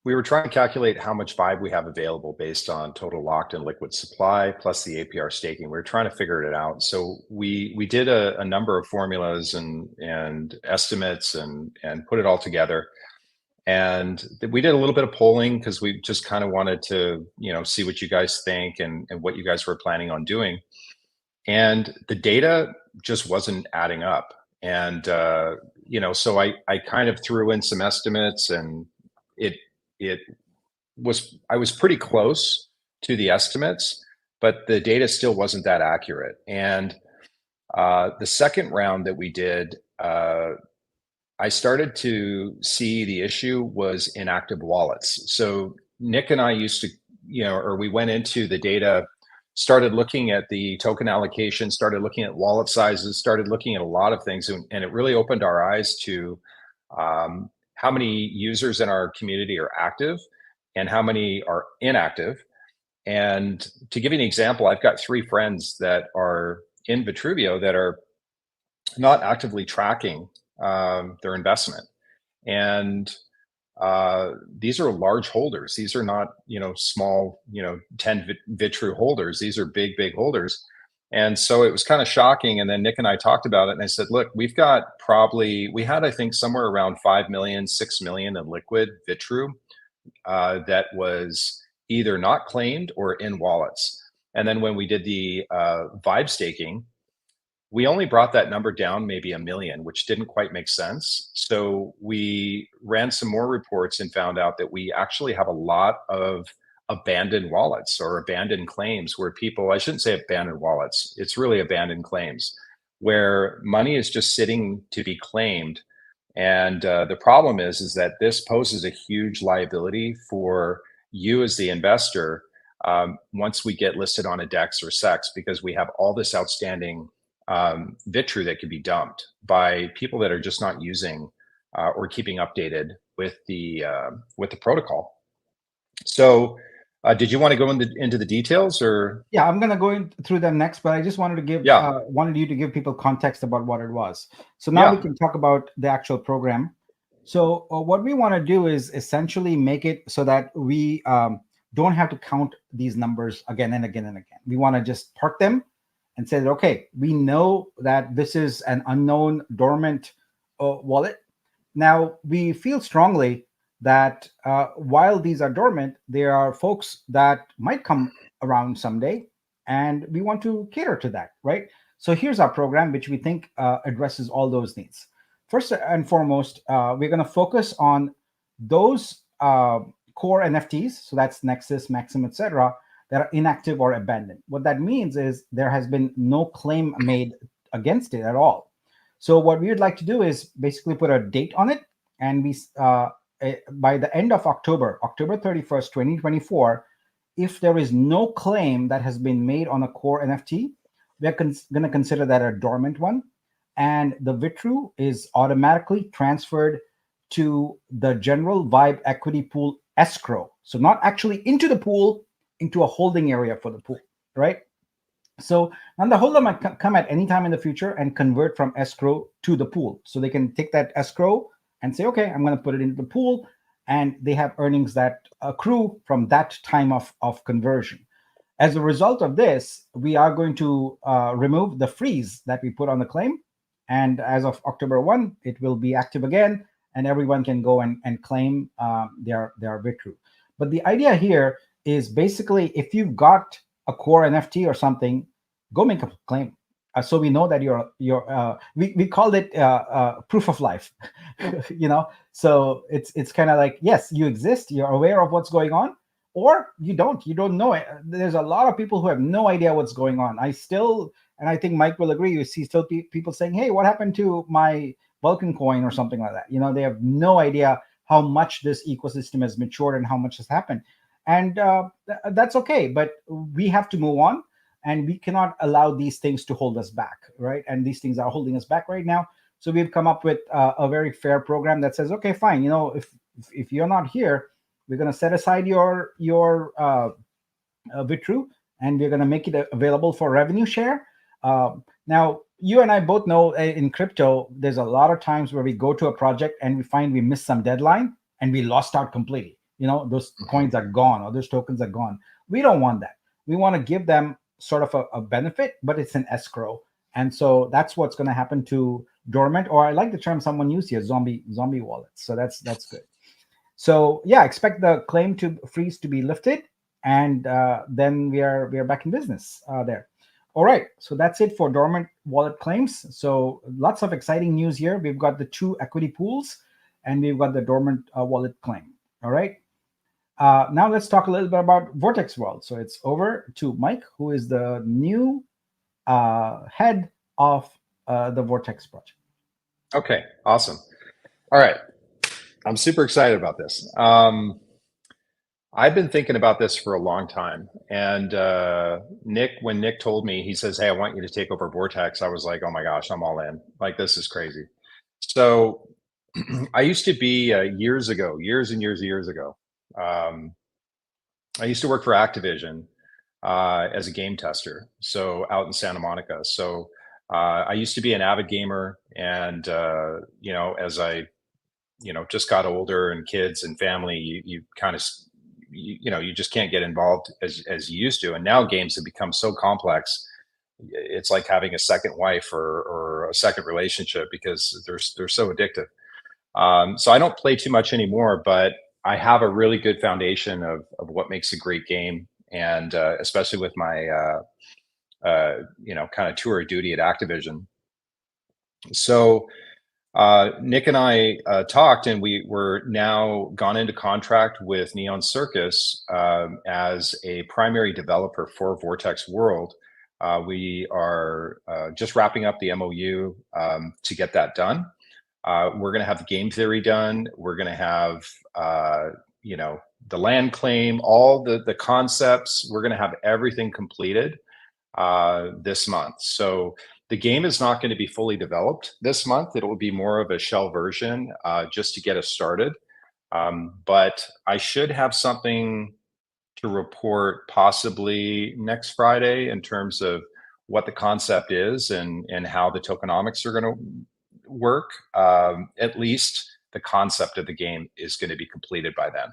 we were trying to calculate how much vibe we have available based on total locked and liquid supply plus the APR staking. We were trying to figure it out. So we did a number of formulas and estimates and put it all together. And we did a little bit of polling because we just kind of wanted to, see what you guys think and what you guys were planning on doing. And the data just wasn't adding up. And, so I kind of threw in some estimates, and I was pretty close to the estimates, but the data still wasn't that accurate. And the second round that we did, I started to see the issue was inactive wallets. So Nick and I used to, we went into the data, started looking at the token allocation, started looking at wallet sizes, started looking at a lot of things, and it really opened our eyes to how many users in our community are active and how many are inactive. And to give you an example, I've got 3 friends that are in Vitruvio that are not actively tracking their investment. And these are large holders. These are not, small, 10 Vitru holders. These are big holders. And so it was kind of shocking. And then Nick and I talked about it, and I said, look, we had, I think, somewhere around 5 million, 6 million in liquid Vitru that was either not claimed or in wallets. And then when we did the vibe staking, we only brought that number down maybe 1 million, which didn't quite make sense. So we ran some more reports and found out that we actually have a lot of abandoned wallets or abandoned claims where people, I shouldn't say abandoned wallets, it's really abandoned claims where money is just sitting to be claimed. And the problem is that this poses a huge liability for you as the investor once we get listed on a DEX or SEX, because we have all this outstanding Vitru that could be dumped by people that are just not using or keeping updated with the protocol. So, did you want to go into the details, or? Yeah, I'm gonna go through them next, but I just wanted to give Yeah, wanted you to give people context about what it was. So now we yeah, can talk about the actual program. So what we want to do is essentially make it so that we don't have to count these numbers again and again and again. We want to just park them and say that, okay, we know that this is an unknown dormant wallet. Now we feel strongly that while these are dormant, there are folks that might come around someday, and we want to cater to that, right? So here's our program, which we think addresses all those needs. First and foremost, we're going to focus on those core NFTs, so that's Nexus, Maxim, etc., that are inactive or abandoned. What that means is there has been no claim made against it at all. So what we would like to do is basically put a date on it, and we by the end of October, October 31st, 2024, if there is no claim that has been made on a core NFT, we're going to consider that a dormant one, and the Vitru is automatically transferred to the general Vibe equity pool escrow. So not actually into the pool, into a holding area for the pool, right? So now the holder might come at any time in the future and convert from escrow to the pool. So they can take that escrow and say, okay, I'm going to put it into the pool, and they have earnings that accrue from that time of conversion. As a result of this, we are going to remove the freeze that we put on the claim. And as of October 1, it will be active again, and everyone can go and claim their Vitru. But the idea here is basically, if you've got a core NFT or something, go make a claim. So we know that we called it proof of life, So it's kind of like, yes, you exist, you're aware of what's going on, or you don't know it. There's a lot of people who have no idea what's going on. And I think Mike will agree, you see still people saying, hey, what happened to my Vulcan coin or something like that? They have no idea how much this ecosystem has matured and how much has happened. And that's okay, but we have to move on, and we cannot allow these things to hold us back, right? And these things are holding us back right now. So we've come up with a very fair program that says, okay, fine, if you're not here, we're going to set aside your Vitru, and we're going to make it available for revenue share. Now, you and I both know in crypto, there's a lot of times where we go to a project and we find we missed some deadline and we lost out completely. Those coins are gone, or those tokens are gone. We don't want that. We want to give them sort of a benefit, but it's an escrow. And so that's what's going to happen to dormant, or I like the term someone used here, zombie wallets. So that's good. So yeah, expect the claim to freeze to be lifted, and then we are back in business there. All right, so that's it for dormant wallet claims. So lots of exciting news here. We've got the 2 equity pools, and we've got the dormant wallet claim. All right. Now let's talk a little bit about Vortex World. So it's over to Mike, who is the new head of the Vortex project. Okay, awesome. All right, I'm super excited about this. I've been thinking about this for a long time, and when Nick told me, he says, "Hey, I want you to take over Vortex," I was like, "Oh my gosh, I'm all in! Like, this is crazy." So, I used to be years and years ago. I used to work for Activision as a game tester, so out in Santa Monica. So I used to be an avid gamer, and as I just got older and kids and family, you kind of you just can't get involved as you used to. And now games have become so complex. It's like having a second wife or a second relationship, because they're so addictive. So I don't play too much anymore, but I have a really good foundation of what makes a great game, and especially with my kind of tour of duty at Activision. So Nick and I talked, and we were now gone into contract with Neon Circus as a primary developer for Vortex World. We are just wrapping up the MOU to get that done. We're going to have the game theory done. We're going to have, the land claim, all the concepts. We're going to have everything completed this month. So The game is not going to be fully developed this month. It will be more of a shell version just to get us started. But I should have something to report possibly next Friday in terms of what the concept is and how the tokenomics are going to work. At least the concept of the game is going to be completed by then.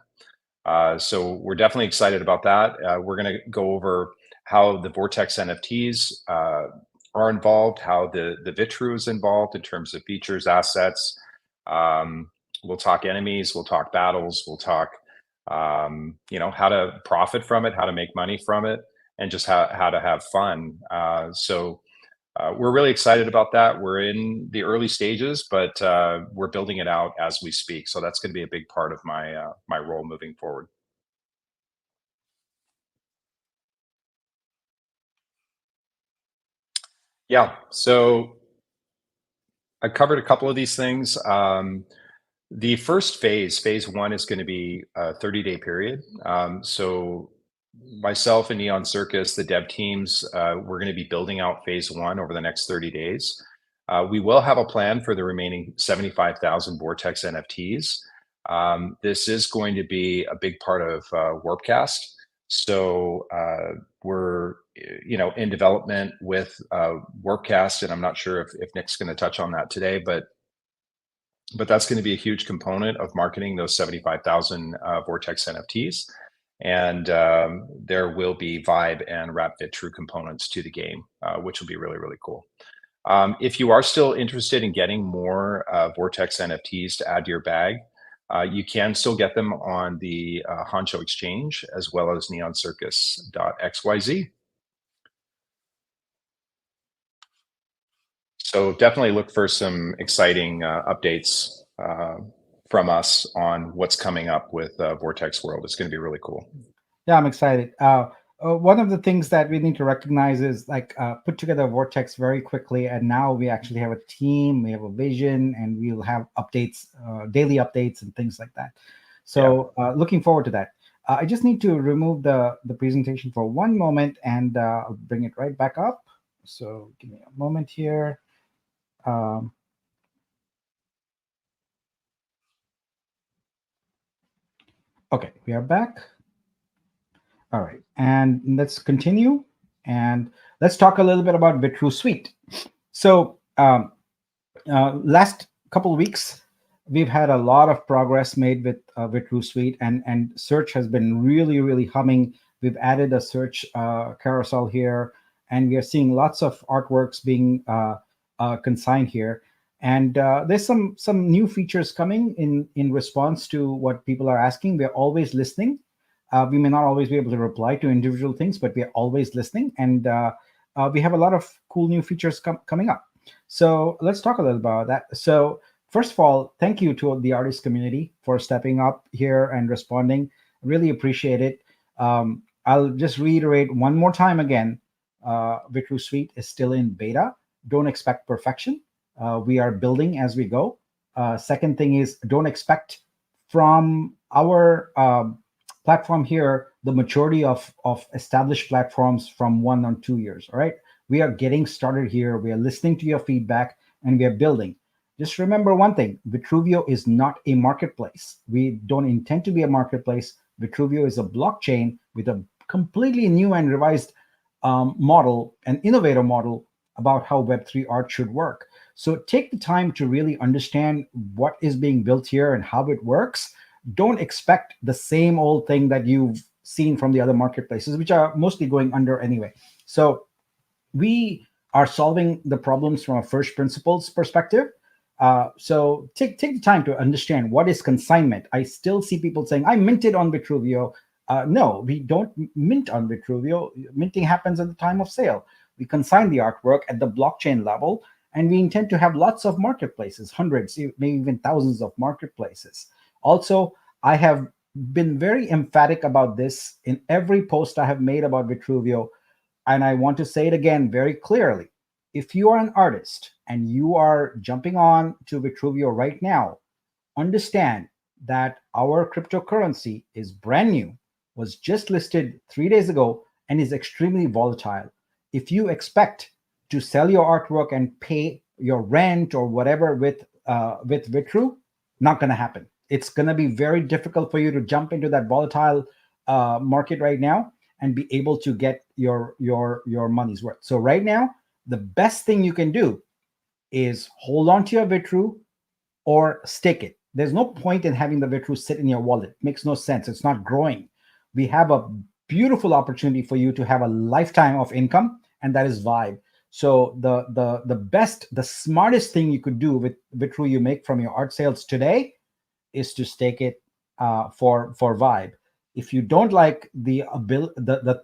So we're definitely excited about that. We're going to go over how the Vortex NFTs are involved, how the Vitruvio is involved in terms of features, assets. We'll talk enemies, we'll talk battles, we'll talk how to profit from it, how to make money from it, and just how to have fun. So we're really excited about that. We're in the early stages, but we're building it out as we speak. So that's going to be a big part of my role moving forward. Yeah. So I covered a couple of these things. The first phase one, is going to be a 30-day period. So myself and Neon Circus, the dev teams, we're going to be building out phase one over the next 30 days. We will have a plan for the remaining 75,000 Vortex NFTs. This is going to be a big part of Warpcast. So we're in development with Warpcast, and I'm not sure if Nick's going to touch on that today, but that's going to be a huge component of marketing those 75,000 Vortex NFTs. And there will be Vibe and RapFit True components to the game, which will be really, really cool. If you are still interested in getting more Vortex NFTs to add to your bag, you can still get them on the Honcho Exchange as well as neoncircus.xyz. So definitely look for some exciting updates from us on what's coming up with Vortex World. It's going to be really cool. Yeah, I'm excited. One of the things that we need to recognize is put together Vortex very quickly, and now we actually have a team, we have a vision, and we'll have updates, daily updates and things like that. So looking forward to that. I just need to remove the presentation for one moment, and I'll bring it right back up. So give me a moment here. Okay, we are back. All right, and let's continue, and let's talk a little bit about Vitruvio Suite. So last couple of weeks, we've had a lot of progress made with Vitruvio Suite, and search has been really, really humming. We've added a search carousel here, and we are seeing lots of artworks being consigned here. And there's some new features coming in response to what people are asking. We're always listening. We may not always be able to reply to individual things, but we are always listening. And we have a lot of cool new features coming up. So let's talk a little about that. So first of all, thank you to the artist community for stepping up here and responding. Really appreciate it. I'll just reiterate one more time again. Vitruvio Suite is still in beta. Don't expect perfection. We are building as we go. Second thing is, don't expect from our platform here the maturity of established platforms from 1 or 2 years. All right, we are getting started here. We are listening to your feedback, and we are building. Just remember one thing: Vitruvio is not a marketplace. We don't intend to be a marketplace. Vitruvio is a blockchain with a completely new and revised model, an innovative model about how Web3 art should work. So take the time to really understand what is being built here and how it works. Don't expect the same old thing that you've seen from the other marketplaces, which are mostly going under anyway. So we are solving the problems from a first principles perspective. So take the time to understand what is consignment. I still see people saying, I minted on Vitruvio. No, we don't mint on Vitruvio. Minting happens at the time of sale. We consign the artwork at the blockchain level, and we intend to have lots of marketplaces, hundreds, maybe even thousands of marketplaces. Also, I have been very emphatic about this in every post I have made about Vitruvio, and I want to say it again very clearly. If you are an artist and you are jumping on to Vitruvio right now, understand that our cryptocurrency is brand new, was just listed 3 days ago, and is extremely volatile. If you expect to sell your artwork and pay your rent or whatever with Vitru, not going to happen. It's going to be very difficult for you to jump into that volatile market right now and be able to get your money's worth. So right now, the best thing you can do is hold on to your Vitru or stake it. There's no point in having the Vitru sit in your wallet. It makes no sense. It's not growing. We have a beautiful opportunity for you to have a lifetime of income, and that is Vibe. So the best, the smartest thing you could do with Vitru you make from your art sales today is to stake it for Vibe. If you don't like the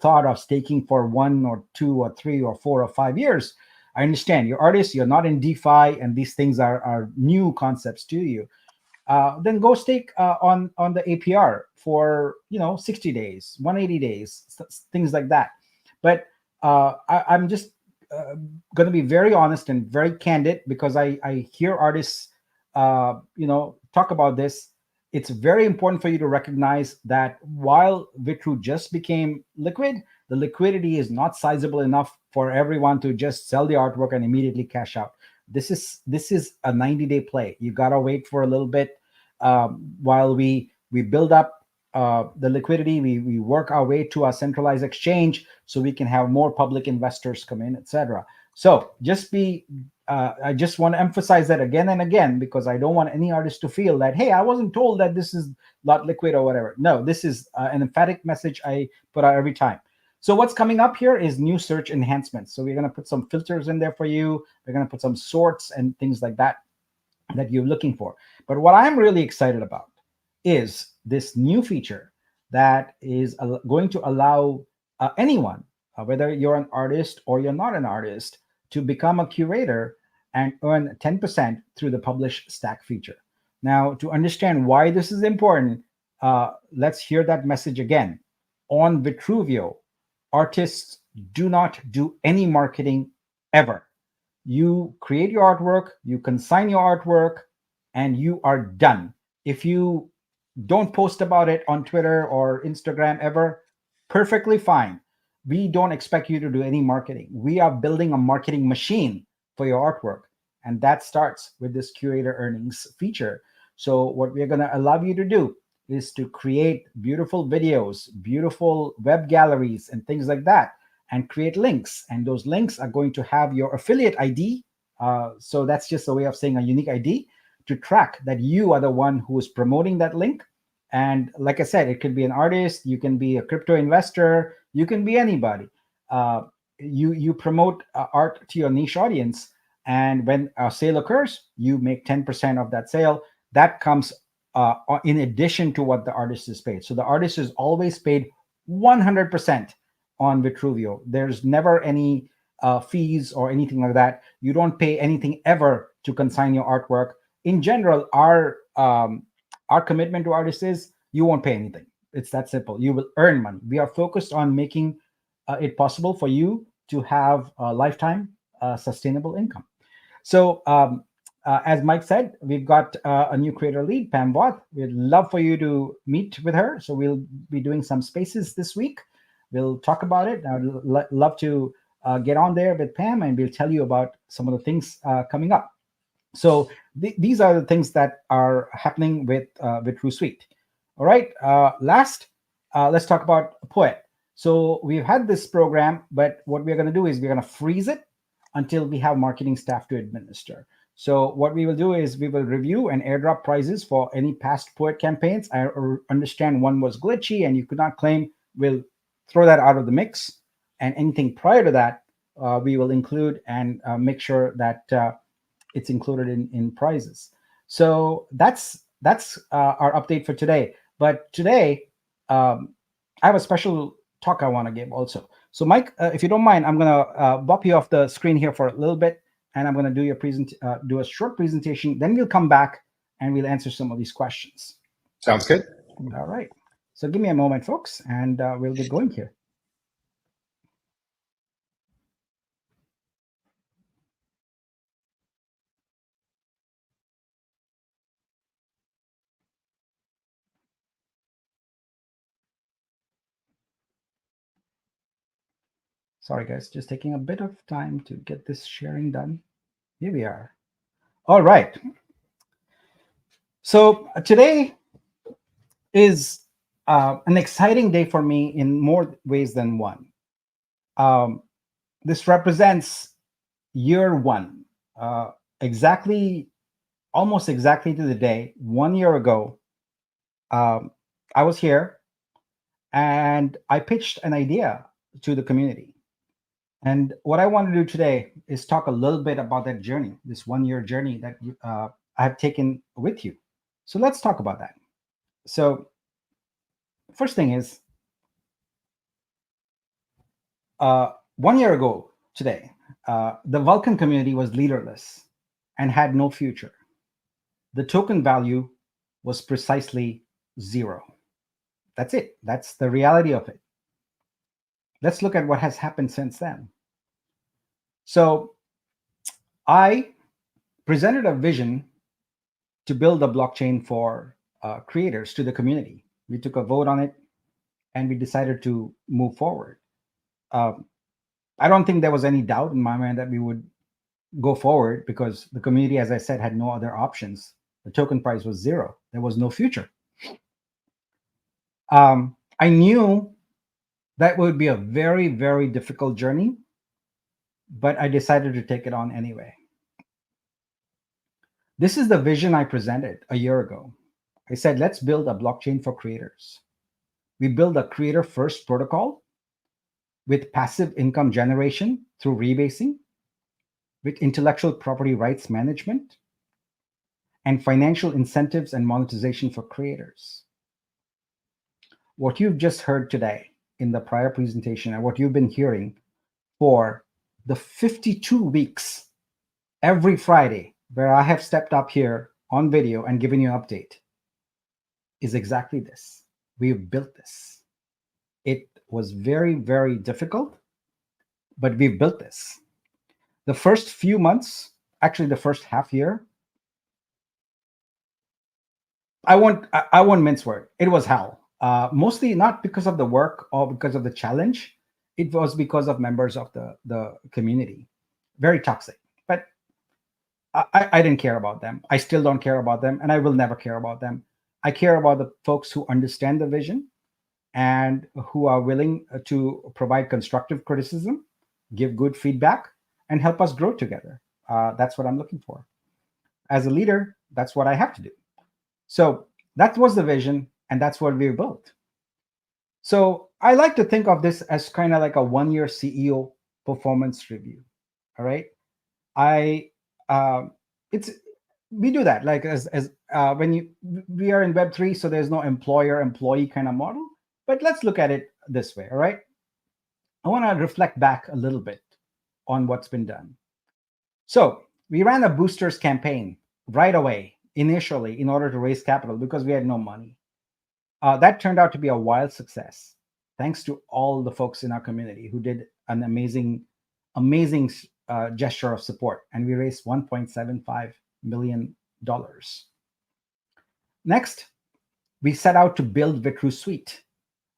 thought of staking for 1 or 2 or 3 or 4 or 5 years, I understand you're artists, you're not in DeFi, and these things are new concepts to you. Then go stake on the APR for 60 days, 180 days, things like that. But I'm just going to be very honest and very candid, because I hear artists talk about this. It's very important for you to recognize that while Vitru just became liquid, the liquidity is not sizable enough for everyone to just sell the artwork and immediately cash out. This is a 90-day play. You gotta wait for a little bit while we build up the liquidity. We work our way to our centralized exchange so we can have more public investors come in, etc. So I just want to emphasize that again and again, because I don't want any artist to feel that, hey, I wasn't told that this is not liquid or whatever. No, this is an emphatic message I put out every time. So what's coming up here is new search enhancements. So we're going to put some filters in there for you. We're going to put some sorts and things like that you're looking for. But what I'm really excited about is this new feature that is going to allow anyone, whether you're an artist or you're not an artist, to become a curator and earn 10% through the publish stack feature. Now, to understand why this is important, let's hear that message again. On Vitruvio, artists do not do any marketing ever. You create your artwork, you consign your artwork, and you are done. If you don't post about it on Twitter or Instagram ever, perfectly fine. We don't expect you to do any marketing. We are building a marketing machine for your artwork, and that starts with this curator earnings feature. So what we're going to allow you to do is to create beautiful videos, beautiful web galleries, and things like that, and create links. And those links are going to have your affiliate ID. So that's just a way of saying a unique ID to track that you are the one who is promoting that link. And like I said, it could be an artist, you can be a crypto investor, you can be anybody. You promote art to your niche audience, and when a sale occurs, you make 10% of that sale. That comes in addition to what the artist is paid. So the artist is always paid 100% on Vitruvio. There's never any fees or anything like that. You don't pay anything ever to consign your artwork. In general, our commitment to artists is you won't pay anything. It's that simple. You will earn money. We are focused on making it possible for you to have a lifetime sustainable income. So as Mike said, we've got a new creator lead, Pam Voth. We'd love for you to meet with her. So we'll be doing some spaces this week. We'll talk about it. I'd love to get on there with Pam, and we'll tell you about some of the things coming up. So these are the things that are happening with Vitru Suite. All right. Last, let's talk about Poet. So we've had this program, but what we're going to do is we're going to freeze it until we have marketing staff to administer. So what we will do is we will review and airdrop prizes for any past Poet campaigns. I understand one was glitchy and you could not claim. We'll throw that out of the mix. And anything prior to that, we will include and make sure that it's included in prizes. So that's our update for today. But today, I have a special talk I want to give also. So Mike, if you don't mind, I'm going to bop you off the screen here for a little bit, and I'm going to do a short presentation. Then we'll come back and we'll answer some of these questions. Sounds good. All right. So give me a moment, folks, and we'll get going here. Sorry, guys, just taking a bit of time to get this sharing done. Here we are. All right. So today is an exciting day for me in more ways than one. Um, this represents year one, exactly, almost exactly to the day, 1 year ago. Um, I was here and I pitched an idea to the community. And what I want to do today is talk a little bit about that journey, this 1 year journey that I have taken with you. So let's talk about that. So, first thing is, 1 year ago today, the Vulcan community was leaderless and had no future. The token value was precisely zero. That's it. That's the reality of it. Let's look at what has happened since then. So, I presented a vision to build a blockchain for creators to the community. We took a vote on it and we decided to move forward. Um, I don't think there was any doubt in my mind that we would go forward because the community, as I said, had no other options. The token price was zero. There was no future. I knew that would be a very, very difficult journey, but I decided to take it on anyway. This is the vision I presented a year ago. I said, let's build a blockchain for creators. We build a creator first protocol with passive income generation through rebasing, with intellectual property rights management, and financial incentives and monetization for creators. What you've just heard today in the prior presentation and what you've been hearing for the 52 weeks every Friday where I have stepped up here on video and given you an update is exactly this. We've built this. It was very, very difficult, but we've built this. The first few months, actually the first half year, I won't mince word. It was hell. Mostly not because of the work or because of the challenge. It was because of members of the community. Very toxic. But I didn't care about them. I still don't care about them, and I will never care about them. I care about the folks who understand the vision and who are willing to provide constructive criticism, give good feedback, and help us grow together. That's what I'm looking for. As a leader, that's what I have to do. So that was the vision, and that's what we built. So I like to think of this as kind of like a 1 year CEO performance review. All right, it's we do that like as when we are in Web3, so there's no employer employee kind of model. But let's look at it this way. All right, I want to reflect back a little bit on what's been done. So we ran a boosters campaign right away initially in order to raise capital because we had no money. That turned out to be a wild success, thanks to all the folks in our community who did an amazing gesture of support, and we raised $1.75 million. Next, we set out to build Vitru Suite.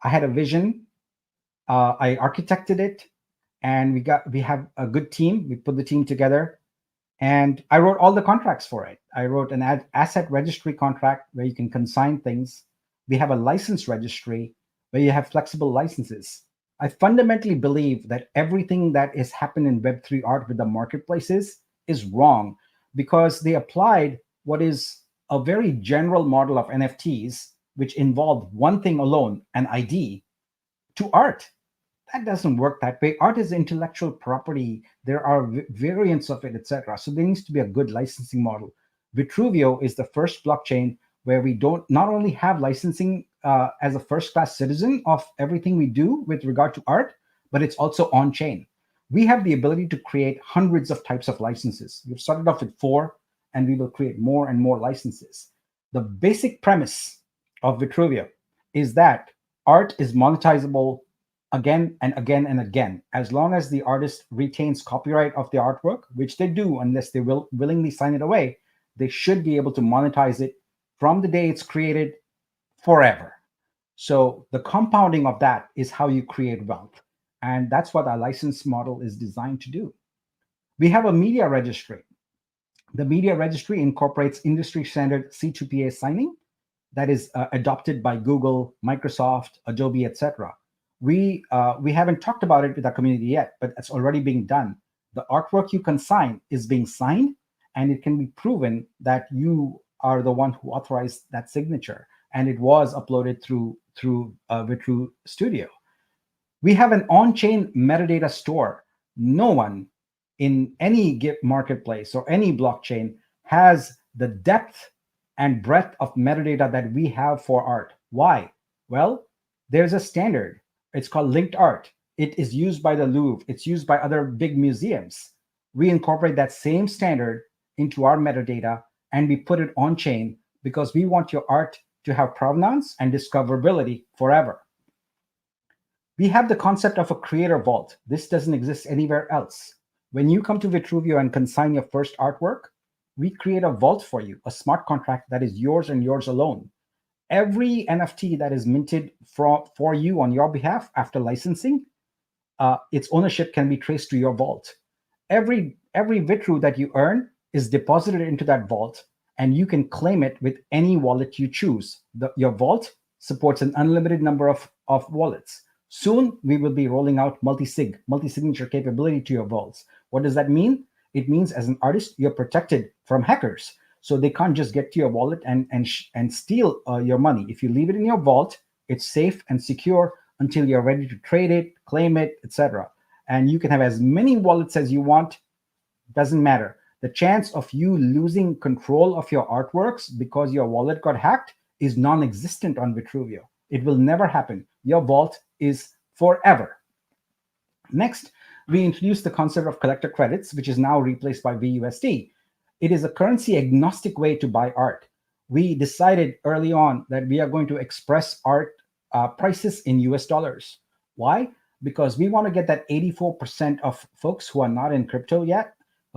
I had a vision, I architected it, and we have a good team. We put the team together, and I wrote all the contracts for it. I wrote an asset registry contract where you can consign things. We have a license registry where you have flexible licenses. I fundamentally believe that everything that has happened in Web3 art with the marketplaces is wrong because they applied what is a very general model of NFTs, which involved one thing alone, an ID, to art. That doesn't work that way. Art is intellectual property. There are variants of it, etc. So there needs to be a good licensing model. Vitruvio is the first blockchain where we don't not only have licensing as a first-class citizen of everything we do with regard to art, but it's also on-chain. We have the ability to create hundreds of types of licenses. We've started off with 4, and we will create more and more licenses. The basic premise of Vitruvio is that art is monetizable again and again and again, as long as the artist retains copyright of the artwork, which they do unless they will willingly sign it away. They should be able to monetize it from the day it's created forever. So the compounding of that is how you create wealth. And that's what our license model is designed to do. We have a media registry. The media registry incorporates industry standard C2PA signing that is adopted by Google, Microsoft, Adobe, etc. We haven't talked about it with our community yet, but it's already being done. The artwork you consign is being signed, and it can be proven that you are the one who authorized that signature, and it was uploaded through Vitru Studio. We have an on-chain metadata store. No one in any marketplace or any blockchain has the depth and breadth of metadata that we have for art. Why? Well, there's a standard. It's called linked art. It is used by the Louvre. It's used by other big museums. We incorporate that same standard into our metadata, and we put it on chain because we want your art to have provenance and discoverability forever. We have the concept of a creator vault. This doesn't exist anywhere else. When you come to Vitruvio and consign your first artwork, we create a vault for you, a smart contract that is yours and yours alone. Every NFT that is minted for you on your behalf after licensing, its ownership can be traced to your vault. Every Vitru that you earn is deposited into that vault, and you can claim it with any wallet you choose. Your vault supports an unlimited number of wallets. Soon, we will be rolling out multi-signature capability to your vaults. What does that mean? It means as an artist, you're protected from hackers. So they can't just get to your wallet and steal your money. If you leave it in your vault, it's safe and secure until you're ready to trade it, claim it, etc. And you can have as many wallets as you want. Doesn't matter. The chance of you losing control of your artworks because your wallet got hacked is non-existent on Vitruvio. It will never happen. Your vault is forever. Next, we introduced the concept of collector credits, which is now replaced by VUSD. It is a currency agnostic way to buy art. We decided early on that we are going to express art prices in US dollars. Why? Because we want to get that 84% of folks who are not in crypto yet,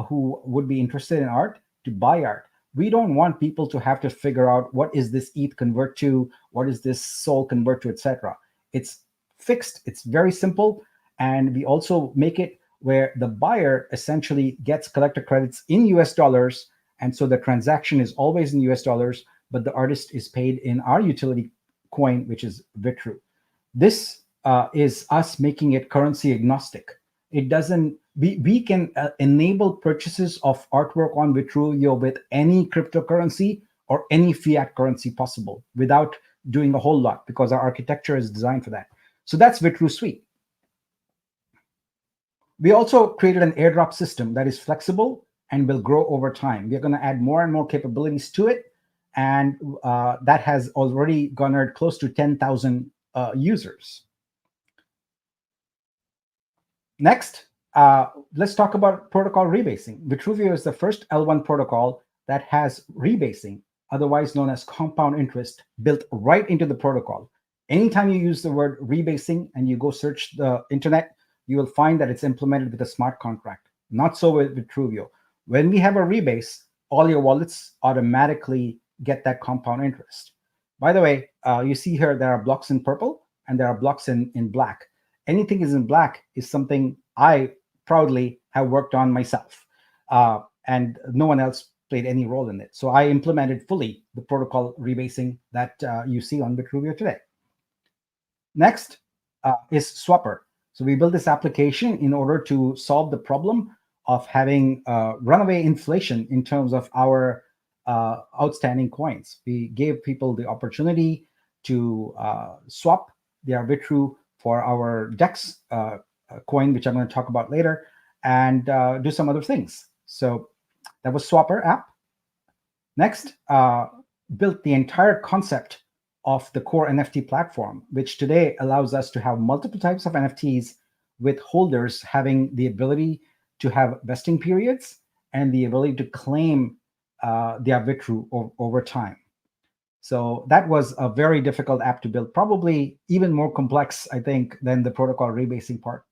who would be interested in art, to buy art. We don't want people to have to figure out what is this ETH convert to, what is this SOL convert to, etc. It's fixed. It's very simple. And we also make it where the buyer essentially gets collector credits in US dollars. And so the transaction is always in US dollars, but the artist is paid in our utility coin, which is Vitru. This is us making it currency agnostic. It doesn't, we can enable purchases of artwork on Vitruvio with any cryptocurrency or any fiat currency possible without doing a whole lot, because our architecture is designed for that. So that's Vitru Suite. We also created an airdrop system that is flexible and will grow over time. We're going to add more and more capabilities to it, and that has already garnered close to 10,000 users. Next, let's talk about protocol rebasing. Vitruvio is the first L1 protocol that has rebasing, otherwise known as compound interest, built right into the protocol. Anytime you use the word rebasing and you go search the internet, you will find that it's implemented with a smart contract. Not so with Vitruvio. When we have a rebase, all your wallets automatically get that compound interest. By the way, you see here there are blocks in purple and there are blocks in black. Anything is in black is something I proudly have worked on myself, and no one else played any role in it. So I implemented fully the protocol rebasing that you see on Vitruvio today. Next is Swapper. So we built this application in order to solve the problem of having runaway inflation in terms of our outstanding coins. We gave people the opportunity to swap their Vitru for our DEX coin, which I'm going to talk about later, and do some other things. So that was Swapper app. Next, built the entire concept of the core NFT platform, which today allows us to have multiple types of NFTs with holders having the ability to have vesting periods and the ability to claim their Vitru over time. So that was a very difficult app to build, probably even more complex, I think, than the protocol rebasing part.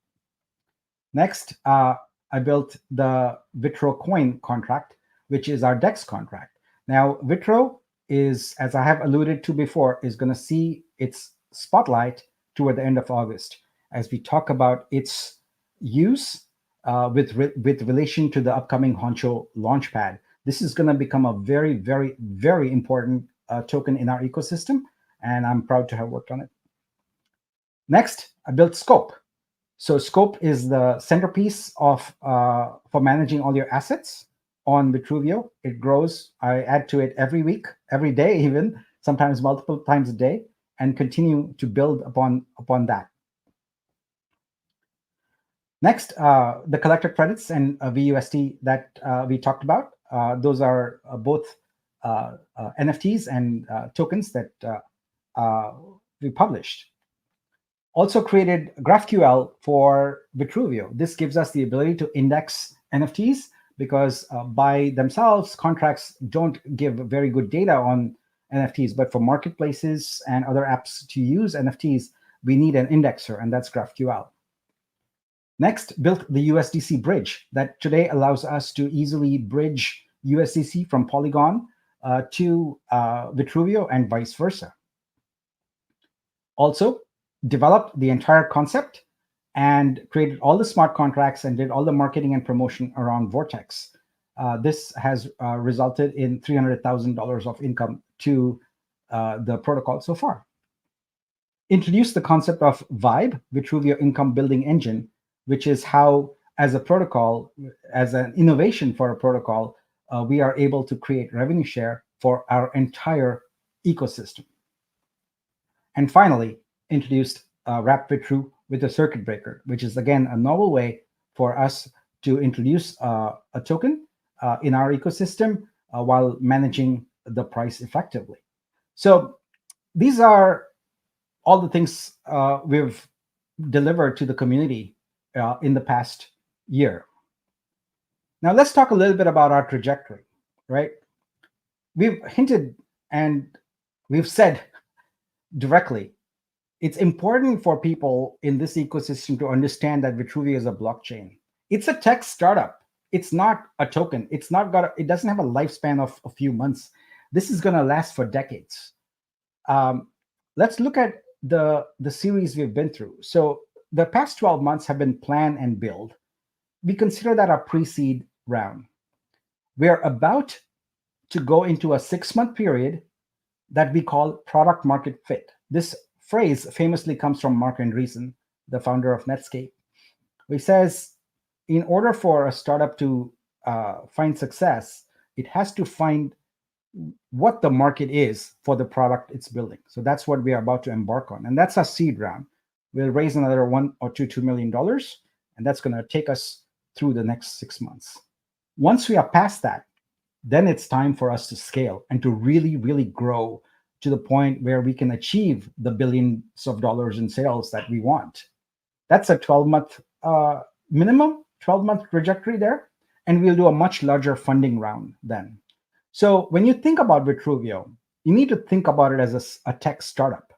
Next, I built the Vitro coin contract, which is our DEX contract. Now, Vitro is, as I have alluded to before, is going to see its spotlight toward the end of August. as we talk about its use with relation to the upcoming Honcho Launchpad. This is going to become a very, very, very important token in our ecosystem, and I'm proud to have worked on it. Next, I built Scope. So Scope is the centerpiece of for managing all your assets on Vitruvio. It grows. I add to it every week, every day, even sometimes multiple times a day, and continue to build upon that. Next, the collector credits and VUST that we talked about. Those are both NFTs and tokens that we published. Also created GraphQL for Vitruvio. This gives us the ability to index NFTs because by themselves, contracts don't give very good data on NFTs, but for marketplaces and other apps to use NFTs, we need an indexer, and that's GraphQL. Next, built the USDC bridge that today allows us to easily bridge USDC from Polygon to Vitruvio and vice versa. Also, developed the entire concept and created all the smart contracts and did all the marketing and promotion around Vortex. This has resulted in $300,000 of income to the protocol so far. Introduced the concept of Vibe, Vitruvio Income Building Engine, which is how, as a protocol, as an innovation for a protocol, we are able to create revenue share for our entire ecosystem. And finally, introduced Wrap Vitru with a circuit breaker, which is, again, a novel way for us to introduce a token in our ecosystem while managing the price effectively. So these are all the things we've delivered to the community in the past year. Now let's talk a little bit about our trajectory, right? We've hinted and we've said directly, it's important for people in this ecosystem to understand that Vitruvio is a blockchain. It's a tech startup. It's not a token. It doesn't have a lifespan of a few months. This is going to last for decades. Let's look at the series we've been through. So the past 12 months have been plan and build. We consider that our pre-seed round. We're about to go into a 6-month period that we call product market fit. This phrase famously comes from Mark Andreessen, the founder of Netscape, who says, in order for a startup to find success, it has to find what the market is for the product it's building. So that's what we are about to embark on. And that's our seed round. We'll raise another $1 or $2 million, and that's going to take us through the next 6 months. Once we are past that, then it's time for us to scale and to really, really grow to the point where we can achieve the billions of dollars in sales that we want. That's a 12-month minimum, 12-month trajectory there, and we'll do a much larger funding round then. So when you think about Vitruvio, you need to think about it as a tech startup.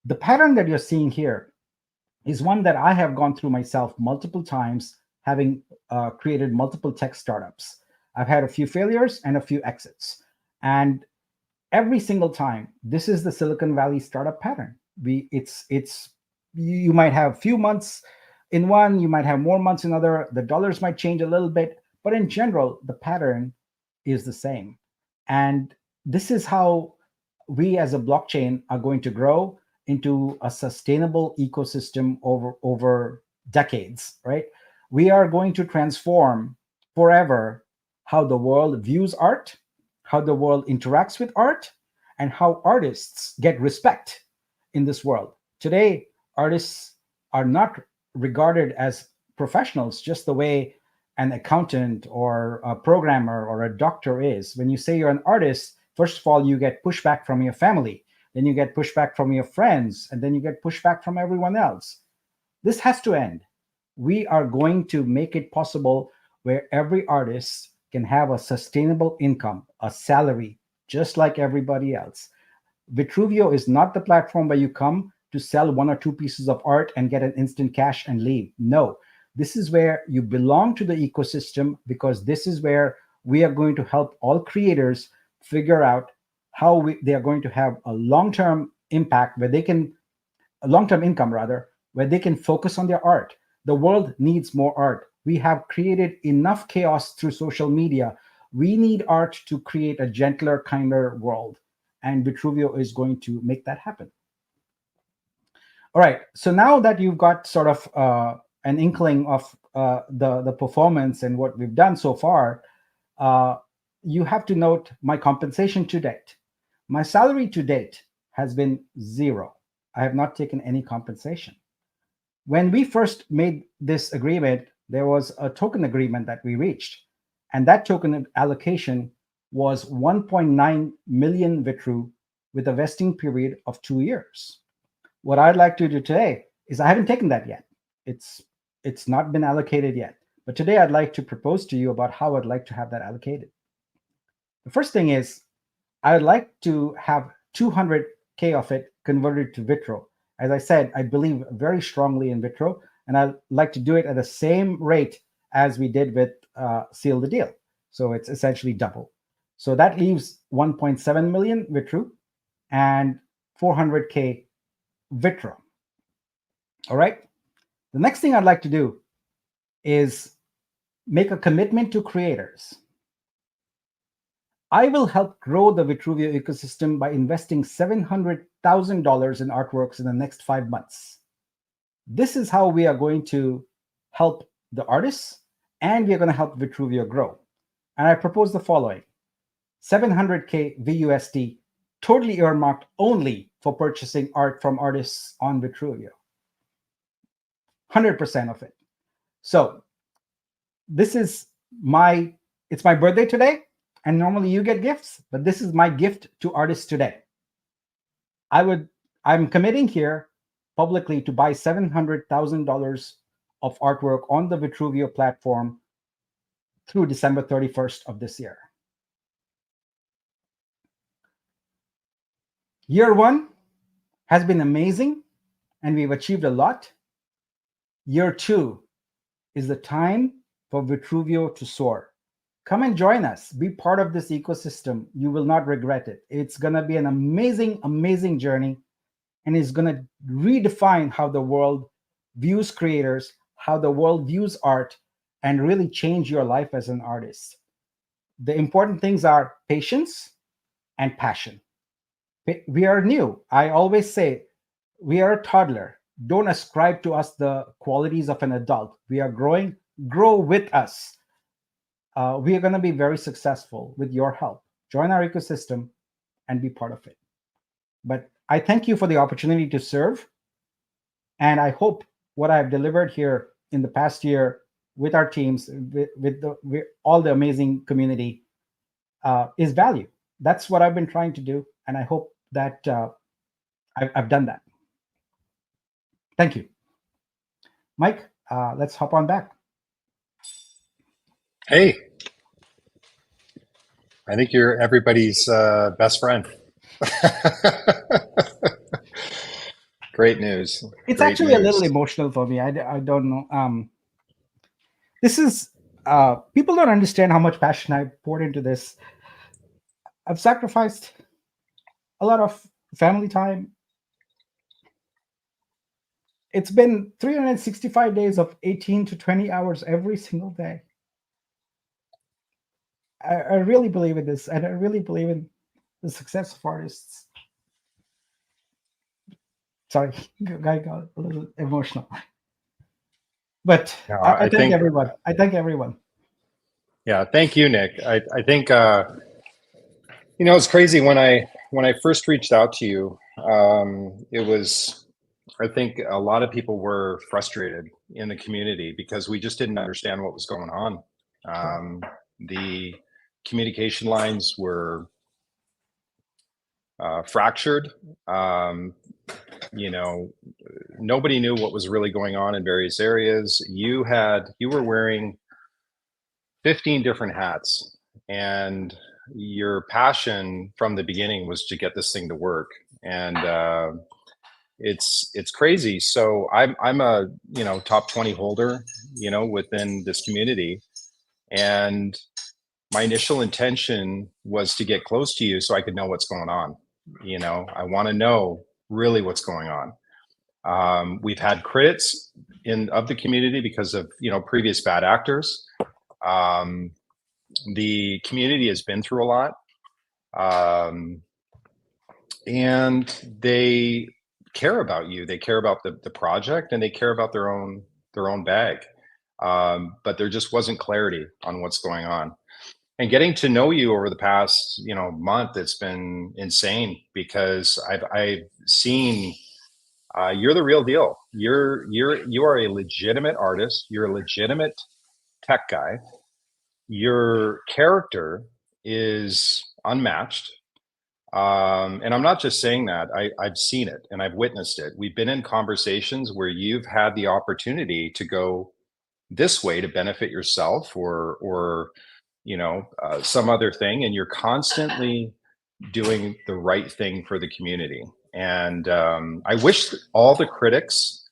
The pattern that you're seeing here is one that I have gone through myself multiple times, having created multiple tech startups. I've had a few failures and a few exits. And every single time, this is the Silicon Valley startup pattern. You might have few months in one, you might have more months in other, the dollars might change a little bit, but in general, the pattern is the same. And this is how we as a blockchain are going to grow into a sustainable ecosystem over decades, right? We are going to transform forever how the world views art, how the world interacts with art, and how artists get respect in this world. Today, artists are not regarded as professionals just the way an accountant or a programmer or a doctor is. When you say you're an artist, first of all, you get pushback from your family, then you get pushback from your friends, and then you get pushback from everyone else. This has to end. We are going to make it possible where every artist can have a sustainable income, a salary, just like everybody else. Vitruvio is not the platform where you come to sell 1 or 2 pieces of art and get an instant cash and leave. No, this is where you belong to the ecosystem, because this is where we are going to help all creators figure out how they are going to have a long-term impact, where they can, a long-term income rather, where they can focus on their art. The world needs more art. We have created enough chaos through social media. We need art to create a gentler, kinder world. And Vitruvio is going to make that happen. All right. So now that you've got sort of an inkling of the performance and what we've done so far, you have to note my compensation to date. My salary to date has been zero. I have not taken any compensation. When we first made this agreement, there was a token agreement that we reached, and that token allocation was 1.9 million Vitru with a vesting period of 2 years. What I'd like to do today is I haven't taken that yet. It's not been allocated yet. But today I'd like to propose to you about how I'd like to have that allocated. The first thing is I'd like to have 200K of it converted to Vitro. As I said, I believe very strongly in Vitro, and I'd like to do it at the same rate as we did with Seal the Deal. So it's essentially double. So that leaves 1.7 million Vitru and 400K Vitro. All right. The next thing I'd like to do is make a commitment to creators. I will help grow the Vitruvio ecosystem by investing $700,000 in artworks in the next 5 months. This is how we are going to help the artists, and we are going to help Vitruvio grow. And I propose the following: 700K VUSD, totally earmarked only for purchasing art from artists on Vitruvio. 100% of it. So this is it's my birthday today, and normally you get gifts, but this is my gift to artists today. I'm committing here publicly to buy $700,000 of artwork on the Vitruvio platform through December 31st of this year. Year one has been amazing, and we've achieved a lot. Year two is the time for Vitruvio to soar. Come and join us. Be part of this ecosystem. You will not regret it. It's going to be an amazing, amazing journey, and it's going to redefine how the world views creators, how the world views art, and really change your life as an artist. The important things are patience and passion. We are new. I always say we are a toddler. Don't ascribe to us the qualities of an adult. We are growing. Grow with us. We are going to be very successful with your help. Join our ecosystem and be part of it. But I thank you for the opportunity to serve. And I hope what I've delivered here in the past year with our teams, with all the amazing community, is value. That's what I've been trying to do. And I hope that I've done that. Thank you. Mike, let's hop on back. Hey, I think you're everybody's best friend. Great news. It's Great actually news. a little emotional for me. I don't know. This is, people don't understand how much passion I poured into this. I've sacrificed a lot of family time. It's been 365 days of 18 to 20 hours every single day. I really believe in this, and I really believe in the success of artists. Sorry, I got a little emotional. But No, I thank think everyone. I thank everyone. Yeah, thank you, Nick. I think it's crazy when I first reached out to you. It was, I think a lot of people were frustrated in the community because we just didn't understand what was going on. The communication lines were fractured. Nobody knew what was really going on in various areas. You were wearing 15 different hats, and your passion from the beginning was to get this thing to work. And it's crazy. So I'm a top 20 holder within this community, and my initial intention was to get close to you so I could know what's going on. I want to know really what's going on. We've had critics of the community because of previous bad actors. The community has been through a lot, and they care about you. They care about the project, and they care about their own bag. But there just wasn't clarity on what's going on. And getting to know you over the past month, it's been insane, because I've seen you're the real deal. You are a legitimate artist. You're a legitimate tech guy. Your character is unmatched. And I'm not just saying that. I've seen it and I've witnessed it. We've been in conversations where you've had the opportunity to go this way to benefit yourself, or some other thing, and you're constantly doing the right thing for the community. And I wish all the critics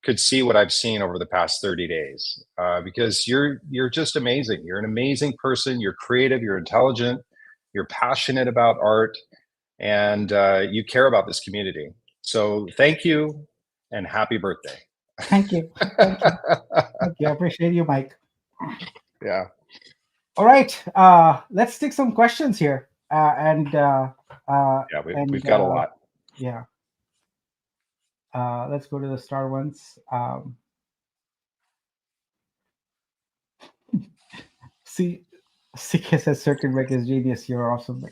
could see what I've seen over the past 30 days, because you're just amazing. You're an amazing person. You're creative. You're intelligent. You're passionate about art, and you care about this community. So thank you, and happy birthday. Thank you. Thank you. Thank you. I appreciate you, Mike. Yeah. All right. Let's take some questions here. We've got a lot. Yeah. Let's go to the star ones. CK says Circuit Break is genius. You're awesome.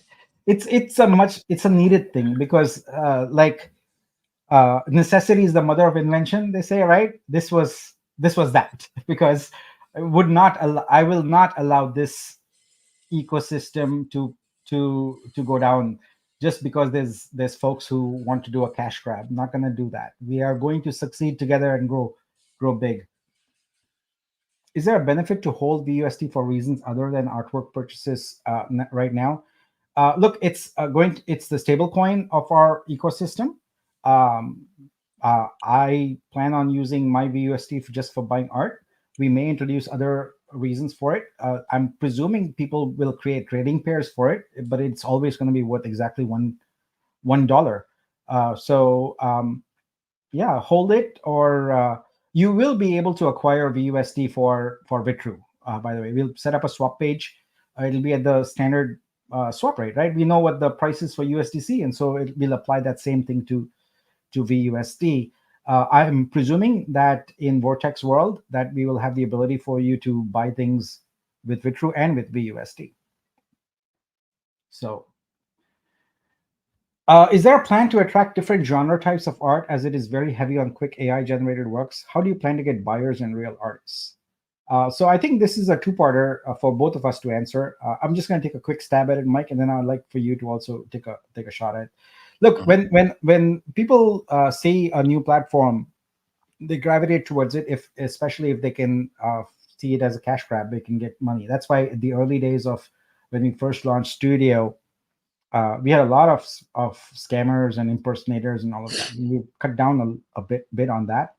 It's a needed thing, because necessity is the mother of invention, they say, right? This was that, because I will not allow this ecosystem to go down just because there's folks who want to do a cash grab. I'm not going to do that. We are going to succeed together and grow big. Is there a benefit to hold VUSD for reasons other than artwork purchases right now? Look, it's the stable coin of our ecosystem. I plan on using my VUSD just for buying art. We may introduce other reasons for it. I'm presuming people will create trading pairs for it, but it's always going to be worth exactly $1. Yeah, hold it, or you will be able to acquire VUSD for Vitru. By the way, we'll set up a swap page. It'll be at the standard swap rate, right? We know what the price is for USDC, and so we'll apply that same thing to VUSD. I'm presuming that in Vortex world that we will have the ability for you to buy things with Vitru and with VUSD. So, is there a plan to attract different genre types of art, as it is very heavy on quick AI generated works? How do you plan to get buyers and real artists? So I think this is a two-parter for both of us to answer. I'm just going to take a quick stab at it, Mike, and then I'd like for you to also take a shot at it. Look, when people see a new platform, they gravitate towards it, especially if they can see it as a cash grab, they can get money. That's why in the early days of when we first launched Studio, we had a lot of scammers and impersonators and all of that. We cut down a bit on that,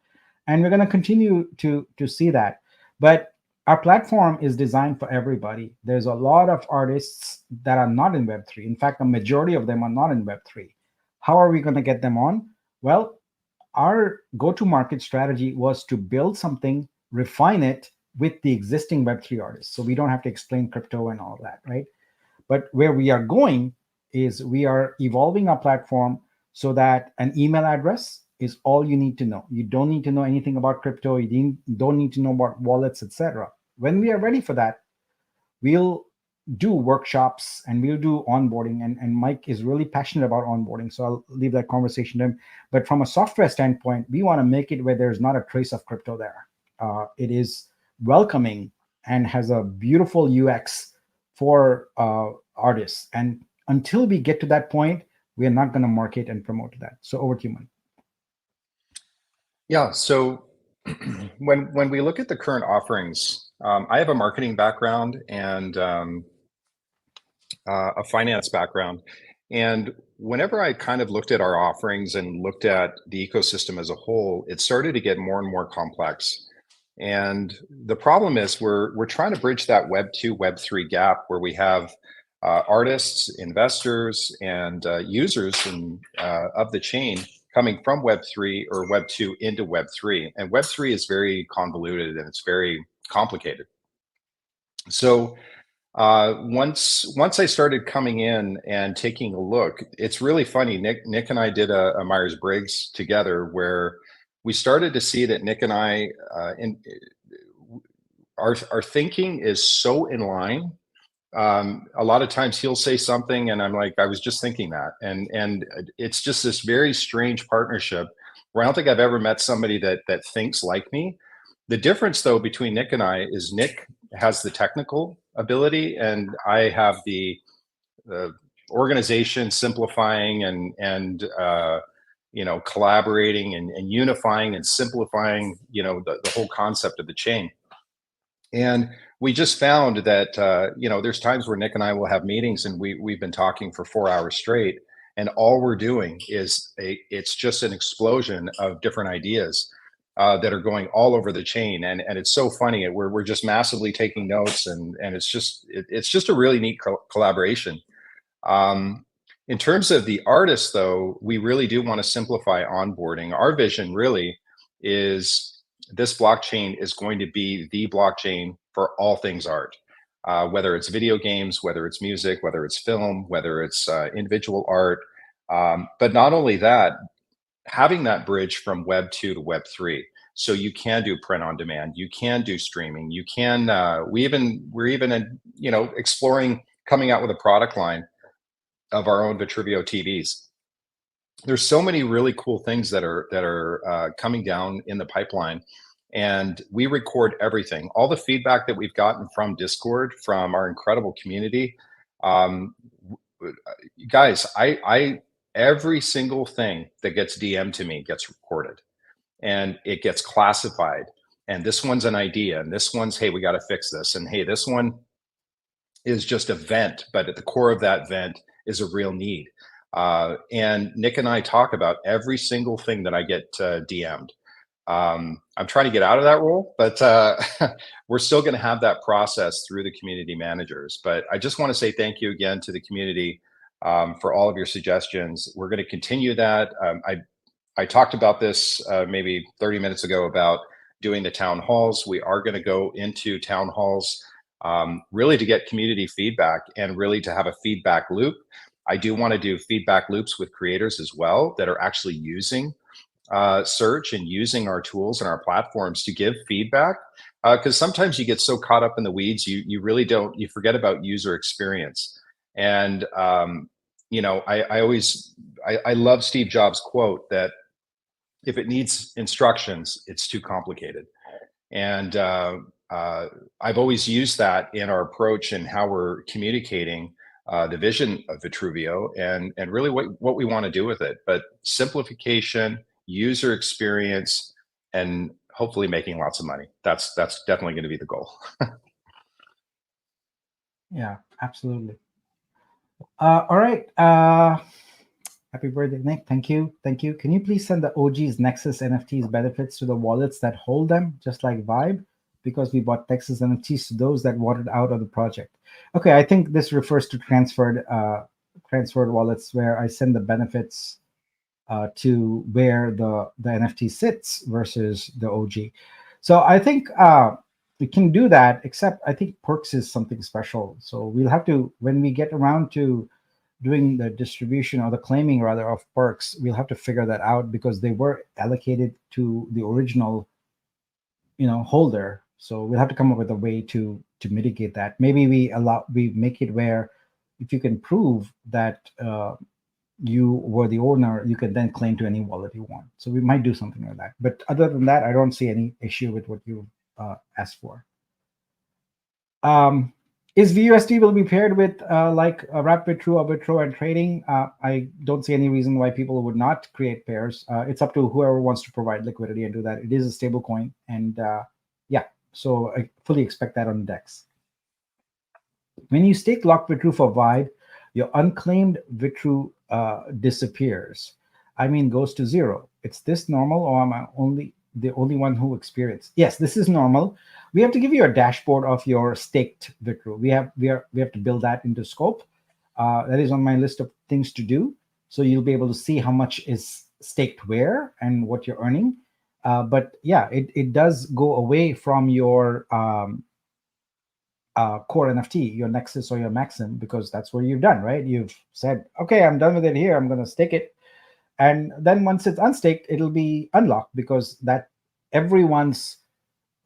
and we're going to continue to see that. But our platform is designed for everybody. There's a lot of artists that are not in Web3. In fact, a majority of them are not in Web3. How are we going to get them on? Well, our go-to-market strategy was to build something, refine it with the existing Web3 artists, so we don't have to explain crypto and all of that, right? But where we are going is we are evolving our platform so that an email address is all you need to know. You don't need to know anything about crypto. You don't need to know about wallets, etc. When we are ready for that, we'll do workshops and we'll do onboarding. And Mike is really passionate about onboarding, so I'll leave that conversation to him. But from a software standpoint, we want to make it where there's not a trace of crypto there. It is welcoming and has a beautiful UX for artists. And until we get to that point, we are not going to market and promote that. So over to you, Mike. Yeah. So when we look at the current offerings, I have a marketing background and a finance background. And whenever I kind of looked at our offerings and looked at the ecosystem as a whole, it started to get more and more complex. And the problem is we're trying to bridge that Web 2, Web 3 gap where we have artists, investors, and users of the chain coming from Web3 or Web2 into Web3. And Web3 is very convoluted and it's very complicated. So once I started coming in and taking a look, it's really funny. Nick and I did a Myers-Briggs together where we started to see that Nick and I, our thinking is so in line. A lot of times he'll say something and I'm like, I was just thinking that. And it's just this very strange partnership where I don't think I've ever met somebody that thinks like me. The difference though between Nick and I is Nick has the technical ability and I have the organization, simplifying and collaborating and unifying and simplifying, the whole concept of the chain. And we just found that, there's times where Nick and I will have meetings and we've been talking for 4 hours straight. And all we're doing is it's just an explosion of different ideas that are going all over the chain. And it's so funny. We're just massively taking notes and it's just a really neat collaboration. In terms of the artists, though, we really do want to simplify onboarding. Our vision really is this blockchain is going to be the blockchain for all things art, whether it's video games, whether it's music, whether it's film, whether it's individual art. But not only that, having that bridge from Web 2 to Web 3. So you can do print on demand, you can do streaming, you can, we're even exploring coming out with a product line of our own Vitruvio TVs. There's so many really cool things that are coming down in the pipeline, and we record everything. All the feedback that we've gotten from Discord, from our incredible community, guys, I every single thing that gets DM'd to me gets recorded, and it gets classified. And this one's an idea, and this one's, hey, we got to fix this, and hey, this one is just a vent, but at the core of that vent is a real need. And Nick and I talk about every single thing that I get DM'd. I'm trying to get out of that role, but we're still going to have that process through the community managers. But I just want to say thank you again to the community for all of your suggestions. We're going to continue that. I talked about this maybe 30 minutes ago about doing the town halls. We are going to go into town halls really to get community feedback and really to have a feedback loop. I do want to do feedback loops with creators as well that are actually using search and using our tools and our platforms to give feedback, because sometimes you get so caught up in the weeds, you really don't, you forget about user experience. And I love Steve Jobs' quote that if it needs instructions, it's too complicated. And I've always used that in our approach and how we're communicating the vision of Vitruvio and really what we want to do with it. But simplification, user experience, and hopefully making lots of money. That's definitely going to be the goal. Yeah, absolutely. All right. Happy birthday, Nick. Thank you. Thank you. Can you please send the OG's Nexus NFTs benefits to the wallets that hold them, just like Vibe? Because we bought Nexus NFTs to those that wanted out of the project. Okay, I think this refers to transferred wallets where I send the benefits to where the NFT sits versus the OG. So I think we can do that, except I think Perks is something special. So we'll have to, when we get around to doing the distribution or the claiming rather of Perks, we'll have to figure that out because they were allocated to the original, holder. So we'll have to come up with a way to mitigate that. Maybe we make it where if you can prove that you were the owner, you can then claim to any wallet you want. So we might do something like that. But other than that, I don't see any issue with what you asked for. Is VUSD will be paired with like a wrap Vitru or Vitro and trading? I don't see any reason why people would not create pairs. It's up to whoever wants to provide liquidity and do that. It is a stable coin, and yeah, so I fully expect that on DEX. When you stake locked Vitru for Vibe, your unclaimed Vitru disappears. I mean, goes to zero. It's this normal, or am I the only one who experienced? Yes, this is normal. We have to give you a dashboard of your staked Vitru. We have to build that into scope. That is on my list of things to do. So you'll be able to see how much is staked where and what you're earning. But yeah, it does go away from your core NFT, your Nexus or your Maxim, because that's what you've done, right? You've said, okay, I'm done with it here. I'm going to stake it. And then once it's unstaked, it'll be unlocked, because that everyone's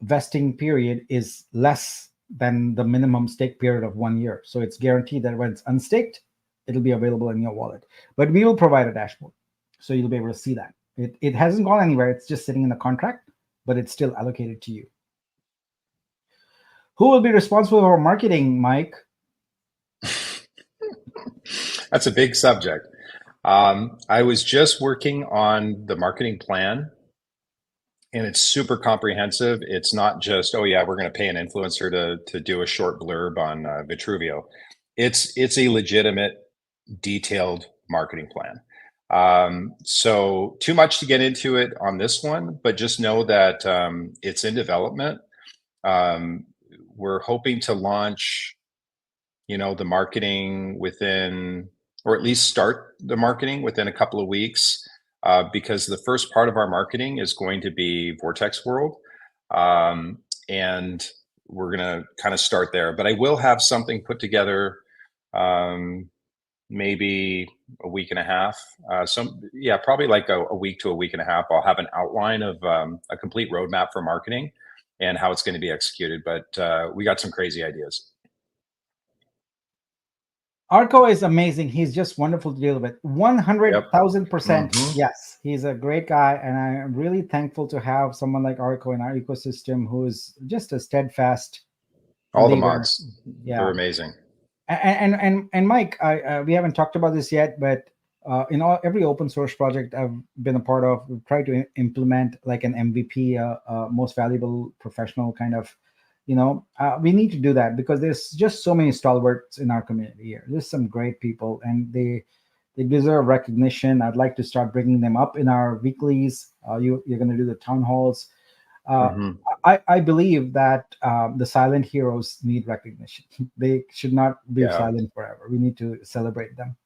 vesting period is less than the minimum stake period of 1 year. So it's guaranteed that when it's unstaked, it'll be available in your wallet. But we will provide a dashboard, so you'll be able to see that. It hasn't gone anywhere. It's just sitting in the contract, but it's still allocated to you. Who will be responsible for marketing, Mike? That's a big subject. I was just working on the marketing plan, and it's super comprehensive. It's not just, oh yeah, we're going to pay an influencer to do a short blurb on Vitruvio. It's a legitimate, detailed marketing plan. So too much to get into it on this one, but just know that it's in development. We're hoping to launch, the marketing within, or at least start the marketing within a couple of weeks, because the first part of our marketing is going to be Vortex World. And we're going to kind of start there, but I will have something put together, maybe a week and a half. Probably like a week to a week and a half. I'll have an outline of a complete roadmap for marketing and how it's going to be executed. But we got some crazy ideas. Arco is amazing. He's just wonderful to deal with. 100,000%. Yes, he's a great guy. And I'm really thankful to have someone like Arco in our ecosystem who is just a steadfast All leader. the mods, they're amazing. And Mike, we haven't talked about this yet, but in every open source project I've been a part of, we've tried to implement like an MVP, most valuable professional kind of, we need to do that, because there's just so many stalwarts in our community here. There's some great people, and they deserve recognition. I'd like to start bringing them up in our weeklies. You're going to do the town halls. I believe that the silent heroes need recognition. They should not be silent forever. We need to celebrate them.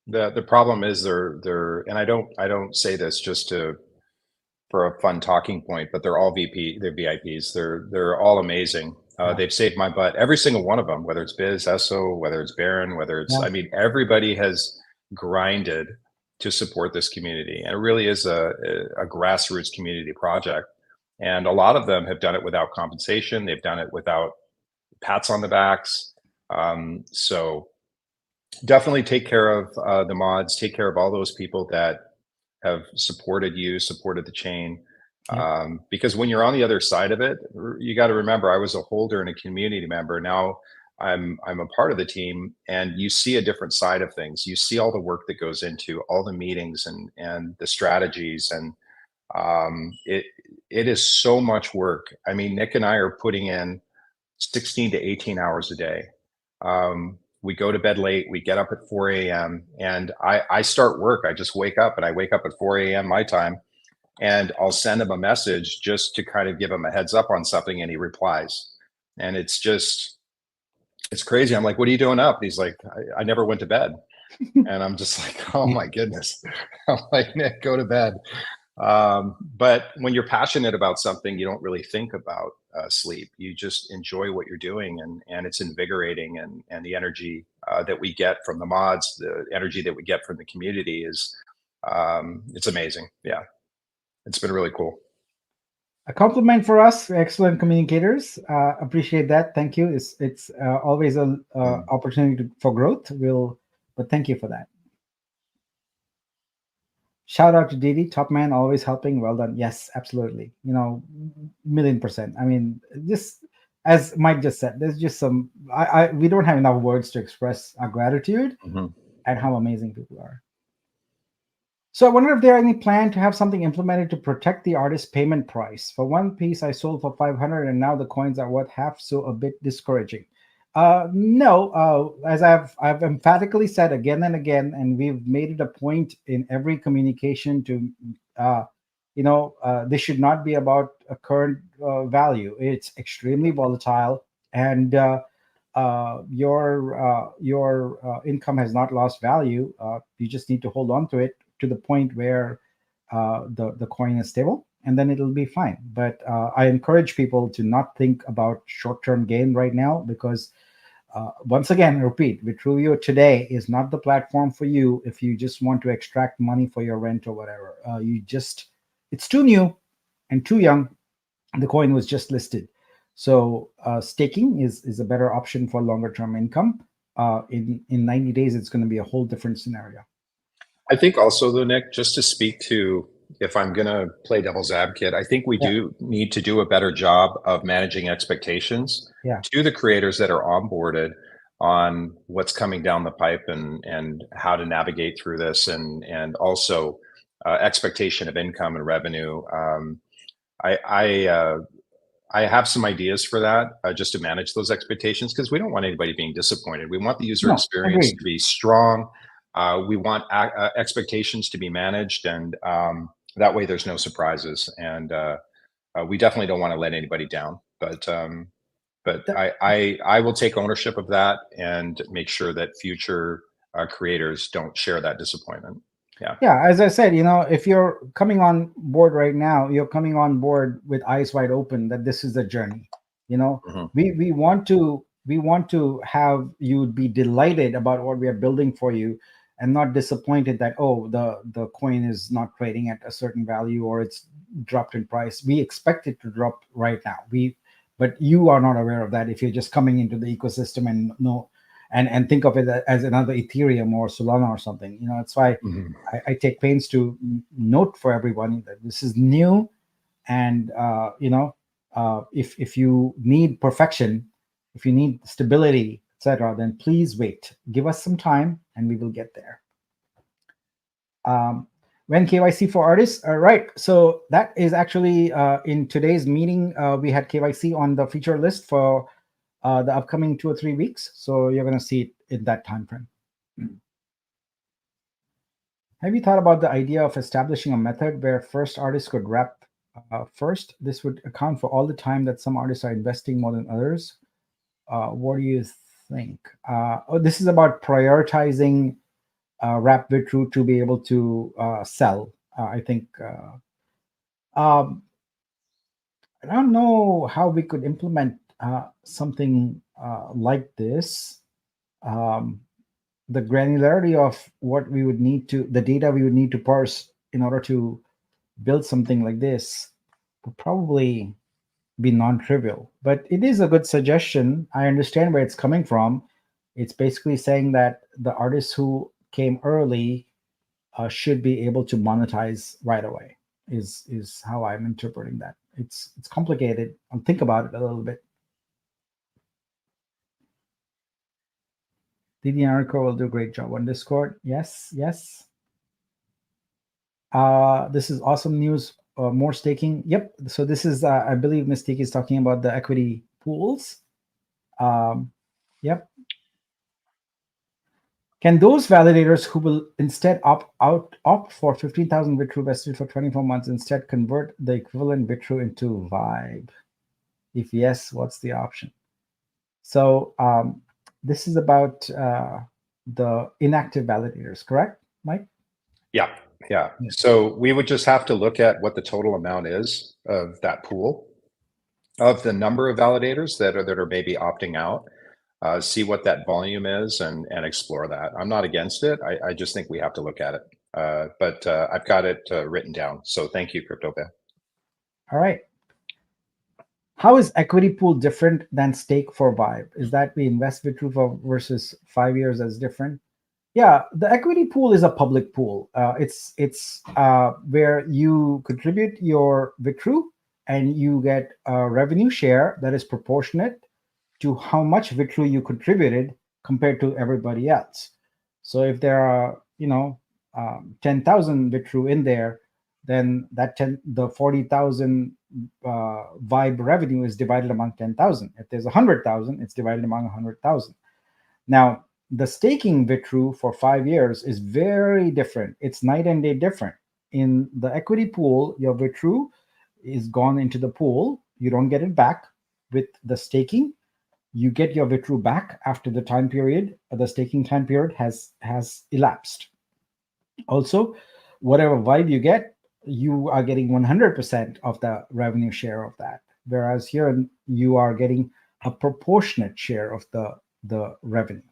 The problem is they're and I don't say this just for a fun talking point, but they're all they're VIPs. They're all amazing. They've saved my butt, every single one of them, whether it's Biz, Esso, whether it's Baron, whether it's, everybody has grinded to support this community. And it really is a grassroots community project. And a lot of them have done it without compensation. They've done it without pats on the backs. So definitely take care of the mods, take care of all those people that have supported you, supported the chain. Because when you're on the other side of it, you got to remember, I was a holder and a community member. Now I'm a part of the team, and you see a different side of things. You see all the work that goes into all the meetings and the strategies, and it is so much work. I mean, Nick and I are putting in 16 to 18 hours a day. We go to bed late, we get up at 4 a.m. and I start work. I just wake up, and I wake up at 4 a.m. my time, and I'll send him a message just to kind of give him a heads up on something, and he replies. And it's crazy. I'm like, what are you doing up? And he's like, I never went to bed. And I'm just like, oh my goodness. I'm like, Nick, go to bed. But when you're passionate about something, you don't really think about sleep. You just enjoy what you're doing, and it's invigorating. And the energy that we get from the mods, the energy that we get from the community is, it's amazing. Yeah, it's been really cool. A compliment for us, excellent communicators. Appreciate that. Thank you. It's always an opportunity for growth. But thank you for that. Shout out to Didi, top man, always helping. Well done. Yes, absolutely. 1,000,000%. I mean, just as Mike just said, there's just we don't have enough words to express our gratitude and how amazing people are. So I wonder if there are any plan to have something implemented to protect the artist payment price. For one piece I sold for 500, and now the coins are worth half, so a bit discouraging. No, as I've emphatically said again and again, and we've made it a point in every communication to, this should not be about a current value. It's extremely volatile, and your income has not lost value. You just need to hold on to it to the point where the coin is stable, and then it'll be fine. But I encourage people to not think about short-term gain right now, because once again, repeat, Vitruvio today is not the platform for you if you just want to extract money for your rent or whatever. It's too new and too young. The coin was just listed. So staking is a better option for longer term income. In 90 days, it's going to be a whole different scenario. I think also, though, Nick, just to speak to, if I'm going to play devil's advocate, I think we do need to do a better job of managing expectations to the creators that are onboarded on what's coming down the pipe and how to navigate through this, and also expectation of income and revenue. I have some ideas for that, just to manage those expectations, because we don't want anybody being disappointed. We want the user experience to be strong. We want expectations to be managed, and that way there's no surprises. And we definitely don't want to let anybody down. But I will take ownership of that and make sure that future creators don't share that disappointment. Yeah, as I said, if you're coming on board right now, you're coming on board with eyes wide open that this is a journey. We want to have you be delighted about what we are building for you, and not disappointed that, oh, the coin is not trading at a certain value, or it's dropped in price. We expect it to drop right now. But you are not aware of that if you're just coming into the ecosystem and think of it as another Ethereum or Solana or something. That's why I take pains to note for everyone that this is new, and if you need perfection, if you need stability, etc., then please wait. Give us some time, and we will get there. When KYC for artists, right? So that is actually in today's meeting. We had KYC on the feature list for the upcoming 2 or 3 weeks. So you're going to see it in that time frame. Have you thought about the idea of establishing a method where first artists could wrap first? This would account for all the time that some artists are investing more than others. What do you think? This is about prioritizing wrap Vitru to be able to sell. I think I don't know how we could implement something like this. The granularity of what we would need to, the data we would need to parse in order to build something like this would probably be non-trivial. But it is a good suggestion. I understand where it's coming from. It's basically saying that the artists who came early should be able to monetize right away, is how I'm interpreting that. It's complicated. I'll think about it a little bit. DD Arco will do a great job on Discord. Yes. This is awesome news. More staking. Yep. So this is, I believe Mystique is talking about the equity pools. Yep. Can those validators who will instead opt for 15,000 Vitru vested for 24 months instead convert the equivalent Vitru into Vibe? If yes, what's the option? So this is about the inactive validators, correct, Mike? Yeah. So we would just have to look at what the total amount is of that pool, of the number of validators that are maybe opting out, see what that volume is, and explore that. I'm not against it. I just think we have to look at it. But I've got it written down. So thank you, CryptoPay. All right. How is equity pool different than stake for Vibe? Is that we invest Vitru versus 5 years as different? Yeah, the equity pool is a public pool. It's where you contribute your Vitru and you get a revenue share that is proportionate to how much Vitru you contributed compared to everybody else. So if there are 10,000 Vitru in there, then the 40,000 Vibe revenue is divided among 10,000. If there's 100,000, it's divided among 100,000. Now, the staking Vitru for 5 years is very different. It's night and day different. In the equity pool, your Vitru is gone into the pool. You don't get it back. With the staking, you get your Vitru back after the time period. The staking time period has elapsed. Also, whatever Vibe you get, you are getting 100% of the revenue share of that, whereas here you are getting a proportionate share of the revenue.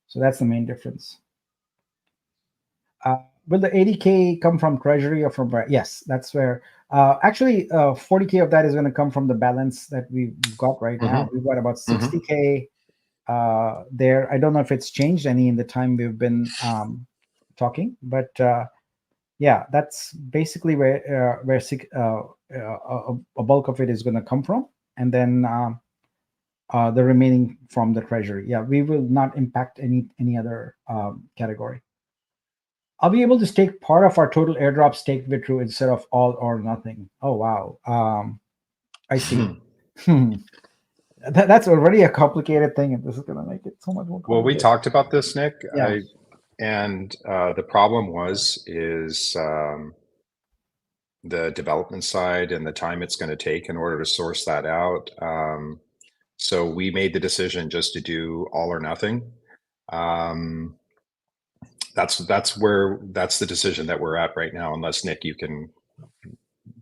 So that's the main difference. Will the 80K come from treasury or from yes, that's where actually 40K of that is going to come from the balance that we've got right now. We've got about 60K there. I don't know if it's changed any in the time we've been talking, but yeah, that's basically where a bulk of it is going to come from, and then the remaining from the treasury. Yeah, we will not impact any other category. I'll be able to stake part of our total airdrop stake Vitru instead of all or nothing. Oh wow, I see. That's already a complicated thing, and this is going to make it so much more complicated. Well, we talked about this, Nick. Yeah. And the problem is the development side and the time it's going to take in order to source that out. So we made the decision just to do all or nothing. That's the decision that we're at right now. Unless Nick, you can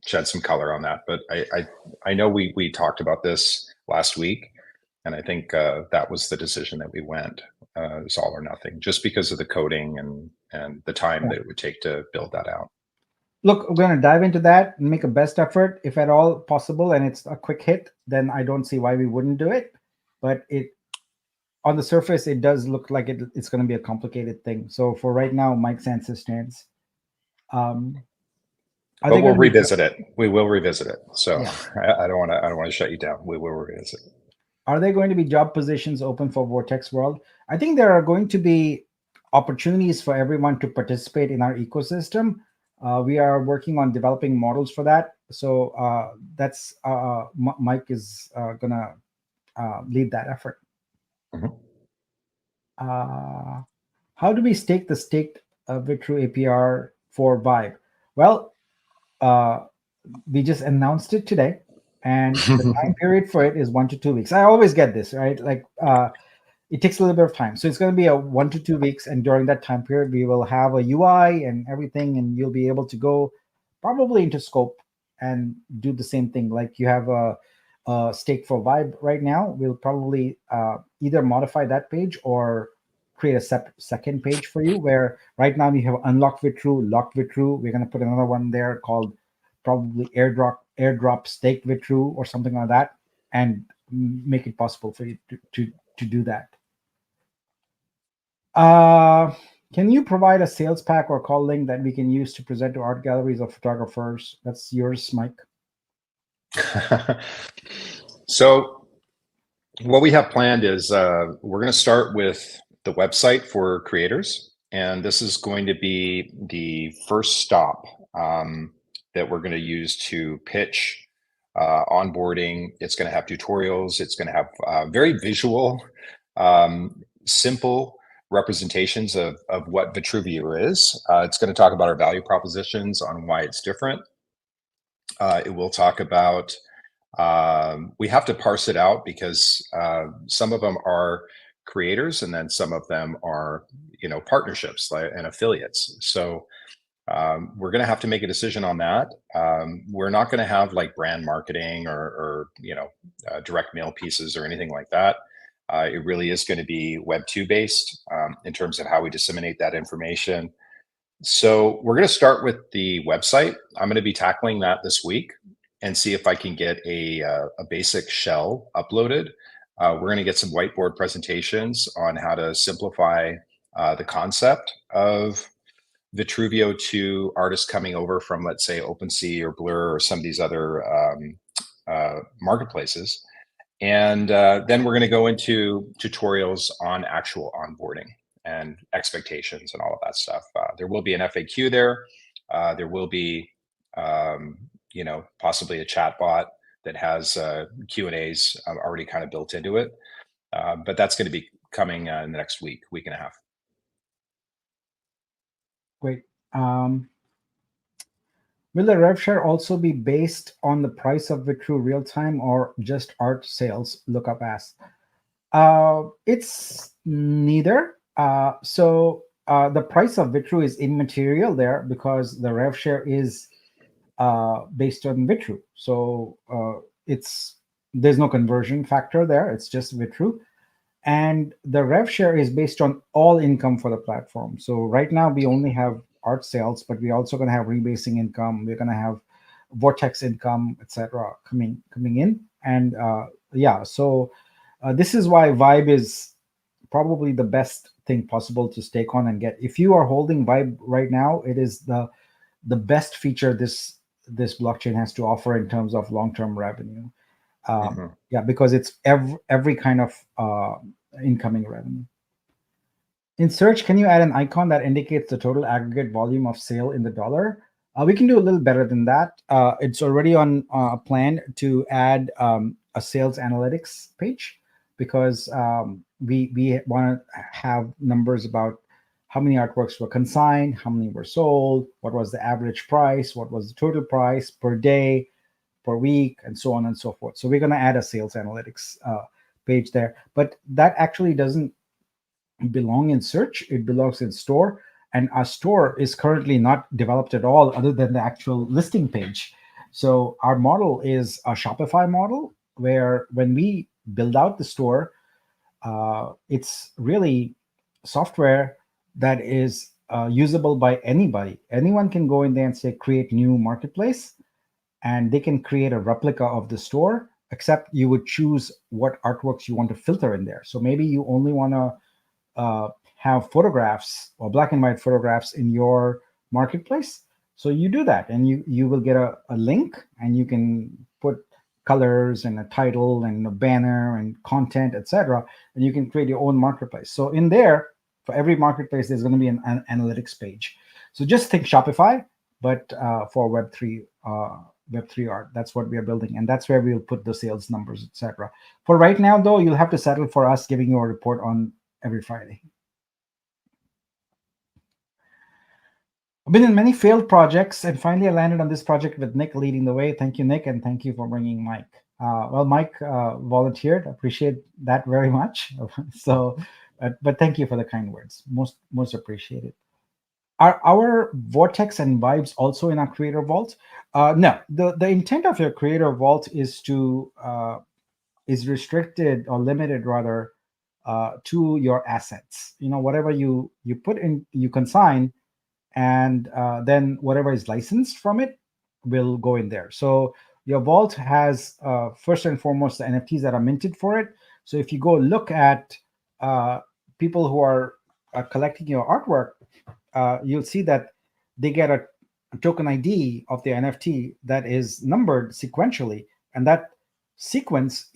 shed some color on that. But I know we talked about this last week, and I think that was the decision that we went. Is all or nothing, just because of the coding and the time that it would take to build that out. Look, we're going to dive into that and make a best effort, if at all possible, and it's a quick hit, then I don't see why we wouldn't do it. But on the surface, it does look like it's going to be a complicated thing. So for right now, Mike's answer stands. But we'll revisit it. We will revisit it. So yeah. I don't want to shut you down. We will revisit it. Are there going to be job positions open for Vortex World? I think there are going to be opportunities for everyone to participate in our ecosystem. We are working on developing models for that. So that's Mike is going to lead that effort. How do we stake the staked Vitru APR for Vibe? Well, we just announced it today. And the time period for it is 1 to 2 weeks. I always get this, right? Like it takes a little bit of time. So it's going to be a 1 to 2 weeks. And during that time period, we will have a UI and everything. And you'll be able to go probably into scope and do the same thing. Like you have a stake for Vibe right now. We'll probably either modify that page or create a second page for you, where right now we have unlock Vitru, lock Vitru. We're going to put another one there called probably airdrop stake Vitru or something like that, and make it possible for you to do that. Can you provide a sales pack or call link that we can use to present to art galleries or photographers? That's yours, Mike. So what we have planned is we're going to start with the website for creators, and this is going to be the first stop that we're going to use to pitch onboarding. It's going to have tutorials. It's going to have very visual, simple representations of what Vitruvio is. It's going to talk about our value propositions on why it's different. It will talk about, we have to parse it out because some of them are creators and then some of them are, partnerships and affiliates. So we're going to have to make a decision on that. We're not going to have like brand marketing or direct mail pieces or anything like that. It really is going to be Web 2 based in terms of how we disseminate that information. So we're going to start with the website. I'm going to be tackling that this week and see if I can get a basic shell uploaded. We're going to get some whiteboard presentations on how to simplify the concept of Vitruvio to artists coming over from, let's say, OpenSea or Blur or some of these other marketplaces. And then we're going to go into tutorials on actual onboarding and expectations and all of that stuff. There will be an FAQ there. There will be, possibly a chat bot that has Q&As already kind of built into it. But that's going to be coming in the next week and a half. Great. Will the rev share also be based on the price of Vitru real time or just art sales? Lookup asked. It's neither. So the price of Vitru is immaterial there because the rev share is based on Vitru. So there's no conversion factor there. It's just Vitru. And the rev share is based on all income for the platform. So right now we only have art sales, but we're also going to have rebasing income. We're going to have Vortex income, etc., coming in. And so this is why Vibe is probably the best thing possible to stake on and get. If you are holding Vibe right now, it is the best feature this blockchain has to offer in terms of long-term revenue. Yeah, because it's every kind of incoming revenue. In search, can you add an icon that indicates the total aggregate volume of sale in the dollar? We can do a little better than that. It's already on a plan to add a sales analytics page, because we want to have numbers about how many artworks were consigned, how many were sold, what was the average price, what was the total price per day, per week, and so on and so forth. So we're going to add a sales analytics page there, but that actually doesn't belong in search. It belongs in store, and our store is currently not developed at all other than the actual listing page. So our model is a Shopify model, where when we build out the store, it's really software that is usable by anybody. Anyone can go in there and say create new marketplace, and they can create a replica of the store, except you would choose what artworks you want to filter in there. So maybe you only want to have photographs or black and white photographs in your marketplace. So you do that, and you will get a link, and you can put colors and a title and a banner and content, etc. And you can create your own marketplace. So in there, for every marketplace, there's going to be an analytics page. So just think Shopify, but for Web3 art. That's what we are building, and that's where we'll put the sales numbers, etc. For right now, though, you'll have to settle for us giving you a report on every Friday. I've been in many failed projects, and finally I landed on this project with Nick leading the way. Thank you, Nick, and thank you for bringing Mike. Well, Mike volunteered. Appreciate that very much. So, but thank you for the kind words. Most appreciated. Are our Vortex and Vibes also in our Creator Vault? No. The intent of your Creator Vault is restricted, or limited rather, to your assets. Whatever you put in, you consign, and then whatever is licensed from it will go in there. So your vault has first and foremost the NFTs that are minted for it. So if you go look at people who are collecting your artwork, you'll see that they get a token ID of the NFT that is numbered sequentially, and that sequence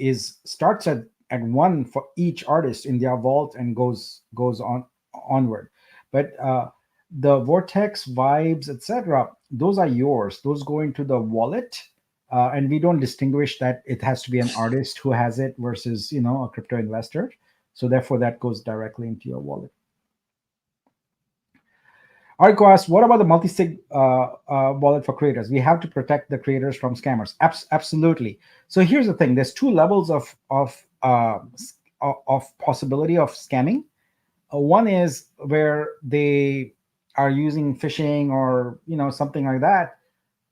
starts at 1 for each artist in their vault and goes onward. But the Vortex, Vibes, etc., those are yours. Those go into the wallet, and we don't distinguish that it has to be an artist who has it versus a crypto investor. So therefore, that goes directly into your wallet. Arco asks, what about the multi-sig wallet for creators? We have to protect the creators from scammers. Absolutely. So here's the thing: there's two levels of possibility of scamming. One is where they are using phishing or something like that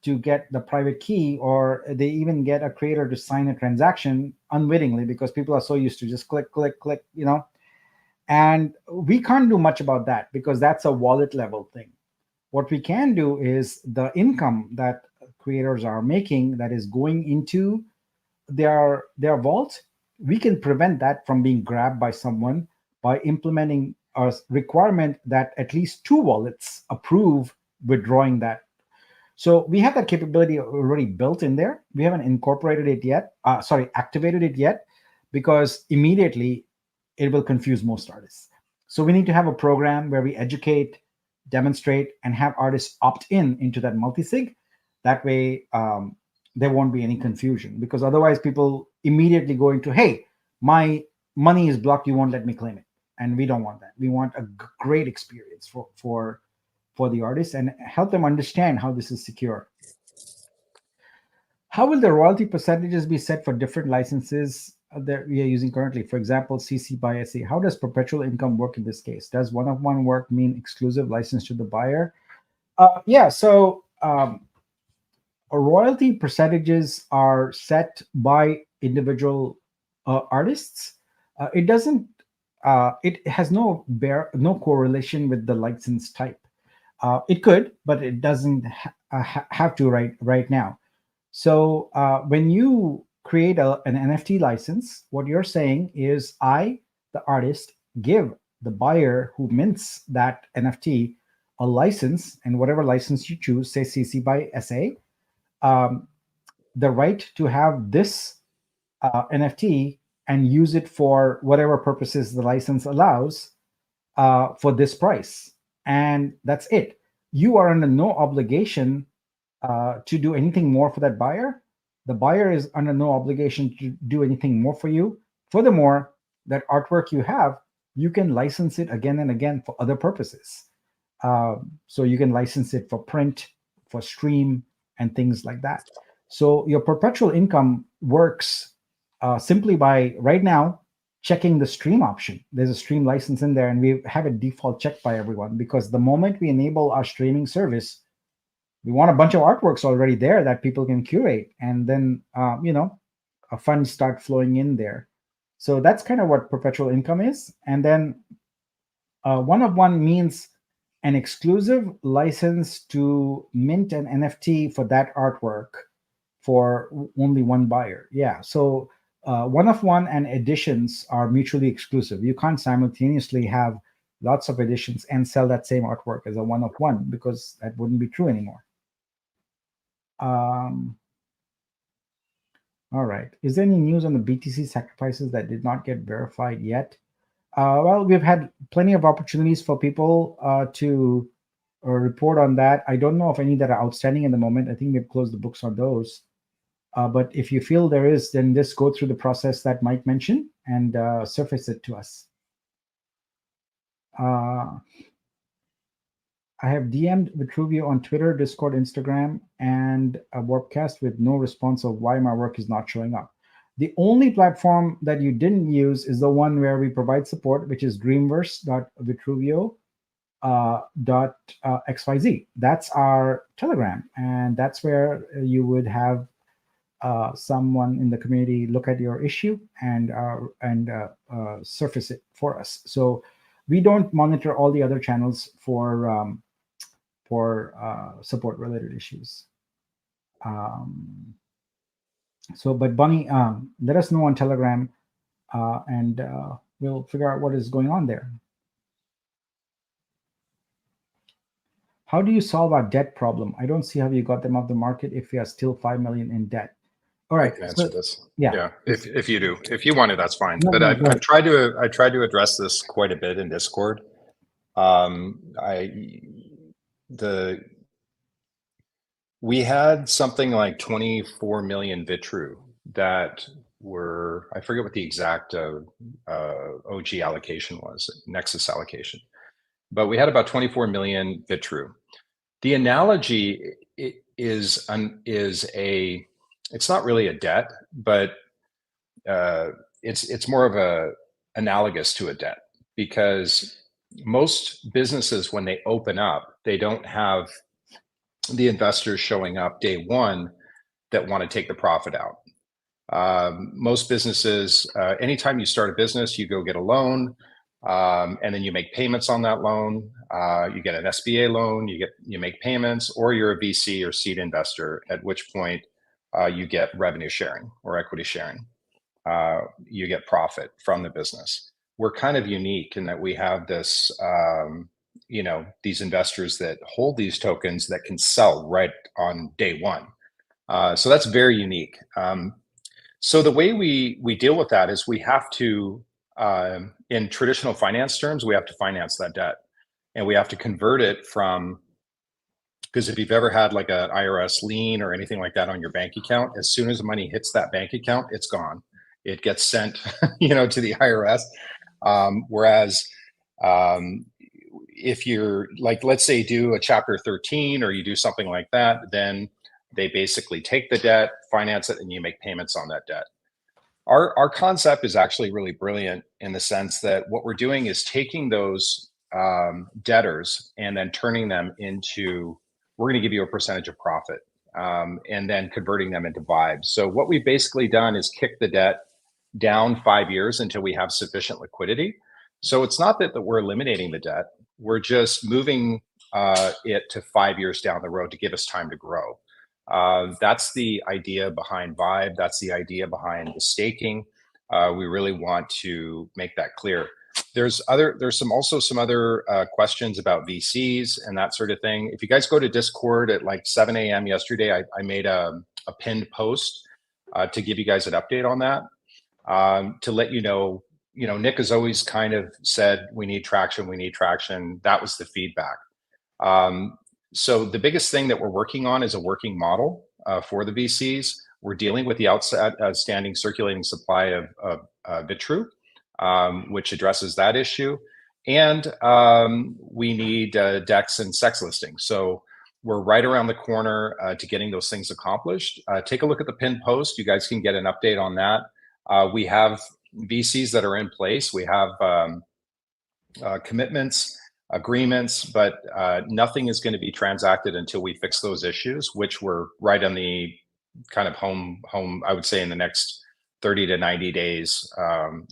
to get the private key, or they even get a creator to sign a transaction unwittingly because people are so used to just click, and we can't do much about that because that's a wallet level thing. What we can do is the income that creators are making that is going into their vault, we can prevent that from being grabbed by someone by implementing a requirement that at least 2 wallets approve withdrawing that. So we have that capability already built in there. We haven't incorporated it yet, activated it yet, because immediately it will confuse most artists. So we need to have a program where we educate, demonstrate, and have artists opt into that multi-sig. That way there won't be any confusion, because otherwise people immediately go into, hey, my money is blocked, you won't let me claim it. And we don't want that. We want a great experience for the artists and help them understand how this is secure. How will the royalty percentages be set for different licenses that we are using currently? For example, CC by SA. How does perpetual income work in this case? Does one-of-one work mean exclusive license to the buyer? Yeah. So royalty percentages are set by individual artists. It doesn't. It has no correlation with the license type. It could, but it doesn't have to right now. So when you create an NFT license, what you're saying is, I, the artist, give the buyer who mints that NFT a license, and whatever license you choose, say CC by SA, the right to have this NFT and use it for whatever purposes the license allows for this price. And that's it. You are under no obligation to do anything more for that buyer. The buyer is under no obligation to do anything more for you. Furthermore, that artwork you have, you can license it again and again for other purposes. So you can license it for print, for stream, and things like that. So your perpetual income works simply by, right now, checking the stream option. There's a stream license in there, and we have a default checked by everyone, because the moment we enable our streaming service, we want a bunch of artworks already there that people can curate, and then funds start flowing in there. So that's kind of what perpetual income is. And then one of one means an exclusive license to mint an NFT for that artwork for only one buyer. Yeah. So one of one and editions are mutually exclusive. You can't simultaneously have lots of editions and sell that same artwork as a one of one, because that wouldn't be true anymore. All right. Is there any news on the BTC sacrifices that did not get verified yet? Well, we've had plenty of opportunities for people to report on that. I don't know of any that are outstanding at the moment. I think we've closed the books on those. But if you feel there is, then just go through the process that Mike mentioned and surface it to us. I have DM'd Vitruvio on Twitter, Discord, Instagram, and a Warpcast with no response of why my work is not showing up. The only platform that you didn't use is the one where we provide support, which is dreamverse.vitruvio.xyz. That's our Telegram, and that's where you would have someone in the community look at your issue and surface it for us. So we don't monitor all the other channels for support-related issues. But Bunny, let us know on Telegram, and we'll figure out what is going on there. How do you solve our debt problem? I don't see how you got them off the market if we are still 5 million in debt. All right. I can answer this. Yeah. If you do, if you want it, that's fine. No, but no, I've tried to address this quite a bit in Discord. We had something like 24 million Vitru that were, I forget what the exact OG allocation was, Nexus allocation, but we had about 24 million Vitru. The analogy is it's not really a debt, but it's more of a analogous to a debt, because most businesses, when they open up, they don't have the investors showing up day one that want to take the profit out. Most businesses, anytime you start a business, you go get a loan, and then you make payments on that loan. You get an SBA loan, you make payments, or you're a VC or seed investor, at which point you get revenue sharing or equity sharing. You get profit from the business. We're kind of unique in that we have this, these investors that hold these tokens that can sell right on day one. So that's very unique. So the way we deal with that is we have to, in traditional finance terms, we have to finance that debt, and we have to convert it from, because if you've ever had like an IRS lien or anything like that on your bank account, as soon as the money hits that bank account, it's gone. It gets sent, to the IRS. Whereas if you're like, let's say, do a Chapter 13 or you do something like that, then they basically take the debt, finance it, and you make payments on that debt. Our concept is actually really brilliant in the sense that what we're doing is taking those debtors and then turning them into, we're going to give you a percentage of profit and then converting them into vibes. So what we've basically done is kick the debt down 5 years until we have sufficient liquidity. So it's not that we're eliminating the debt, we're just moving it to 5 years down the road to give us time to grow. That's the idea behind Vibe. That's the idea behind the staking. We really want to make that clear. There's also some other questions about VCs and that sort of thing. If you guys go to Discord at like 7 a.m. yesterday, I made a pinned post to give you guys an update on that, to let you know, Nick has always kind of said, we need traction, we need traction. That was the feedback. So the biggest thing that we're working on is a working model for the VCs. We're dealing with the outstanding circulating supply of Vitruvio, which addresses that issue. And we need DEX and SEX listings. So we're right around the corner to getting those things accomplished. Take a look at the pinned post. You guys can get an update on that. We have VCs that are in place. We have commitments, agreements, but nothing is going to be transacted until we fix those issues, which we're right on the kind of home, I would say in the next 30 to 90 days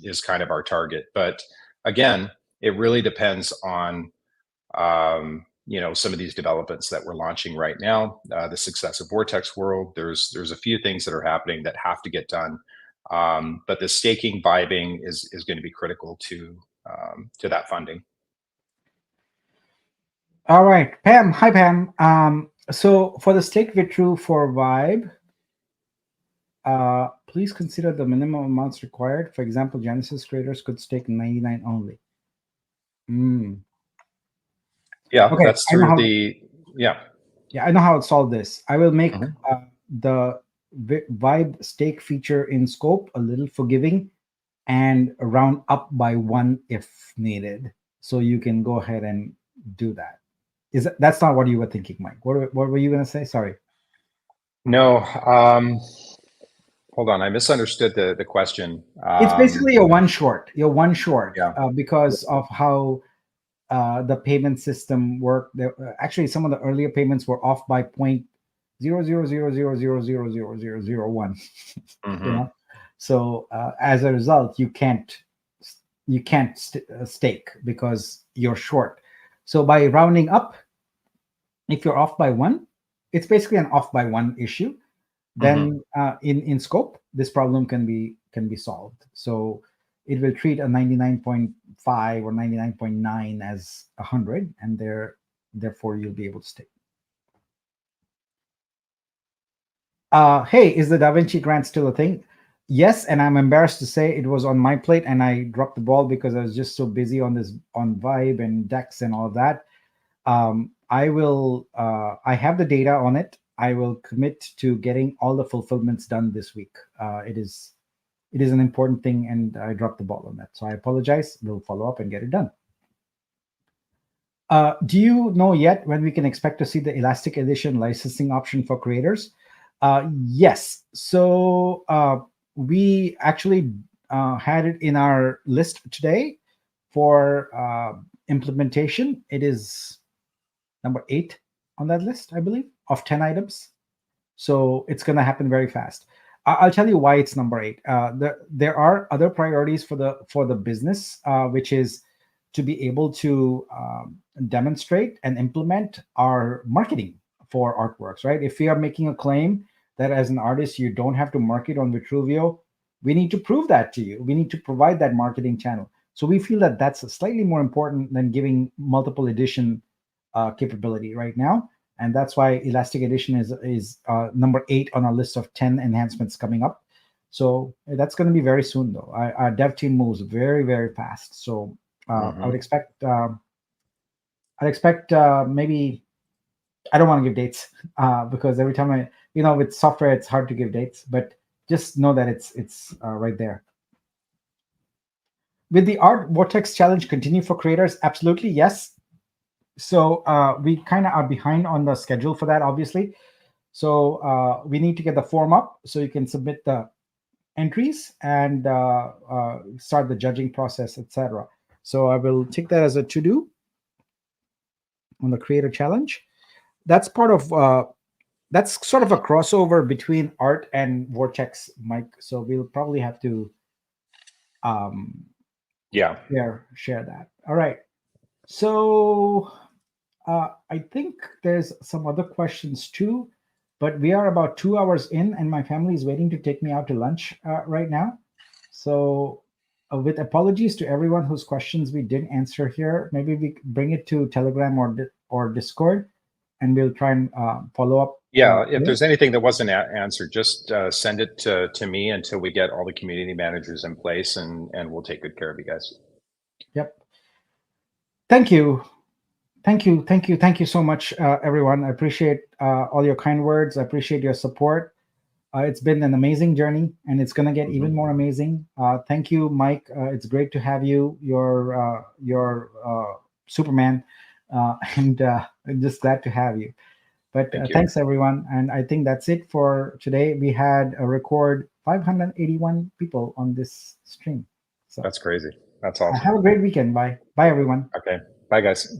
is kind of our target. But again, it really depends on some of these developments that we're launching right now, the success of Vortex World. There's a few things that are happening that have to get done. But the staking vibing is going to be critical to that funding. All right, Pam. Hi, Pam. So for the stake Vitruvio for Vibe, please consider the minimum amounts required. For example, Genesis creators could stake 99 only. Yeah, okay. That's through the Yeah, I know how to solve this. I will make the Vibe stake feature in scope a little forgiving and round up by 1 if needed. So you can go ahead and do that. That's not what you were thinking, Mike? What were you going to say? Sorry. No. Hold on. I misunderstood the question. It's basically a one short. You're one short yeah. Because of how the payment system worked. Actually, some of the earlier payments were off by 0.000000001. So as a result, you can't stake because you're short. So by rounding up, if you're off by 1, it's basically an off by 1 issue. Then in scope, this problem can be solved. So it will treat a 99.5 or 99.9 as 100, and therefore you'll be able to stake. Hey, is the Da Vinci grant still a thing? Yes, and I'm embarrassed to say it was on my plate, and I dropped the ball because I was just so busy on Vibe and DEX and all of that. I have the data on it. I will commit to getting all the fulfillments done this week. It is an important thing, and I dropped the ball on that. So I apologize. We'll follow up and get it done. Do you know yet when we can expect to see the Elastic Edition licensing option for creators? Yes. So we actually had it in our list today for implementation. It is number 8 on that list, I believe, of 10 items. So it's going to happen very fast. I'll tell you why it's number 8. There are other priorities for the business, which is to be able to demonstrate and implement our marketing for artworks, right? If we are making a claim that as an artist, you don't have to market on Vitruvio, we need to prove that to you. We need to provide that marketing channel. So we feel that that's slightly more important than giving multiple edition capability right now. And that's why Elastic Edition is number 8 on our list of 10 enhancements coming up. So that's going to be very soon, though. Our dev team moves very, very fast. So I would expect maybe, I don't want to give dates because every time with software, it's hard to give dates, but just know that it's right there. Will the Art Vortex Challenge continue for creators? Absolutely, yes. So we kind of are behind on the schedule for that, obviously. So we need to get the form up so you can submit the entries and start the judging process, etc. So I will take that as a to-do on the Creator Challenge. That's part of that's sort of a crossover between art and Vortex, Mike. So we'll probably have to Yeah. share that. All right. So I think there's some other questions too, but we are about 2 hours in, and my family is waiting to take me out to lunch right now. So, with apologies to everyone whose questions we didn't answer here, maybe we bring it to Telegram or Discord, and we'll try and follow up. Yeah, if There. there's anything that wasn't answered, just send it to me until we get all the community managers in place, and we'll take good care of you guys. Yep. Thank you. Thank you so much, everyone. I appreciate all your kind words. I appreciate your support. It's been an amazing journey, and it's going to get even more amazing. Thank you, Mike. It's great to have you. You're Superman, and I'm just glad to have you. But thanks, everyone. And I think that's it for today. We had a record 581 people on this stream. So that's crazy. That's awesome. have a great weekend. Bye, everyone. Okay. Bye, guys.